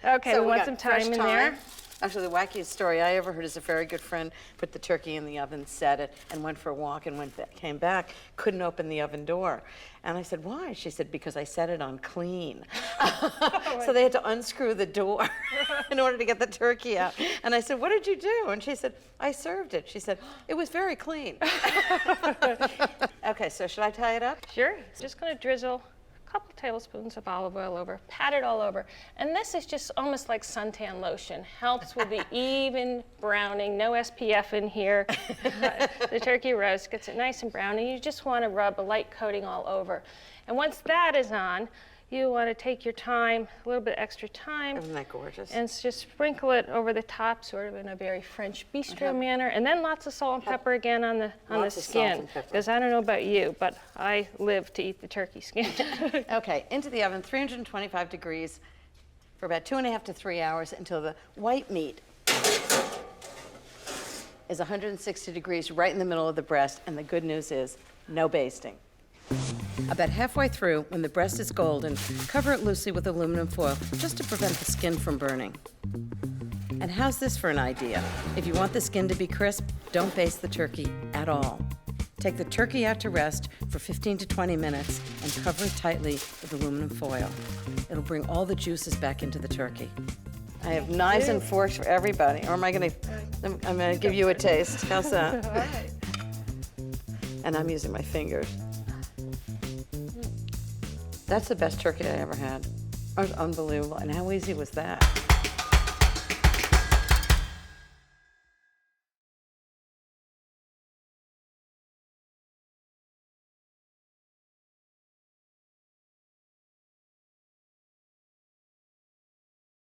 Okay, So we want got some fresh thyme in there. Actually, the wackiest story I ever heard is a very good friend put the turkey in the oven, set it, and went for a walk and came back, couldn't open the oven door. And I said, why? She said, because I set it on clean. So they had to unscrew the door in order to get the turkey out. And I said, what did you do? And she said, I served it. She said, it was very clean. Okay, so should I tie it up? Sure. Just going to drizzle couple tablespoons of olive oil over, pat it all over. And this is just almost like suntan lotion. Helps with the even browning, no SPF in here. The turkey roast gets it nice and brown, and you just want to rub a light coating all over. And once that is on, you want to take your time, a little bit extra time. Isn't that gorgeous? And just sprinkle it over the top, sort of in a very French bistro manner. And then lots of salt and pepper again on the skin. Because I don't know about you, but I live to eat the turkey skin. Okay, into the oven, 325 degrees for about 2.5 to 3 hours until the white meat is 160 degrees right in the middle of the breast. And the good news is no basting. About halfway through, when the breast is golden, cover it loosely with aluminum foil just to prevent the skin from burning. And how's this for an idea? If you want the skin to be crisp, don't baste the turkey at all. Take the turkey out to rest for 15 to 20 minutes and cover it tightly with aluminum foil. It'll bring all the juices back into the turkey. I have knives and forks for everybody. Or am I gonna give you a taste. How's that? All right. And I'm using my fingers. That's the best turkey I ever had. It was unbelievable. And how easy was that?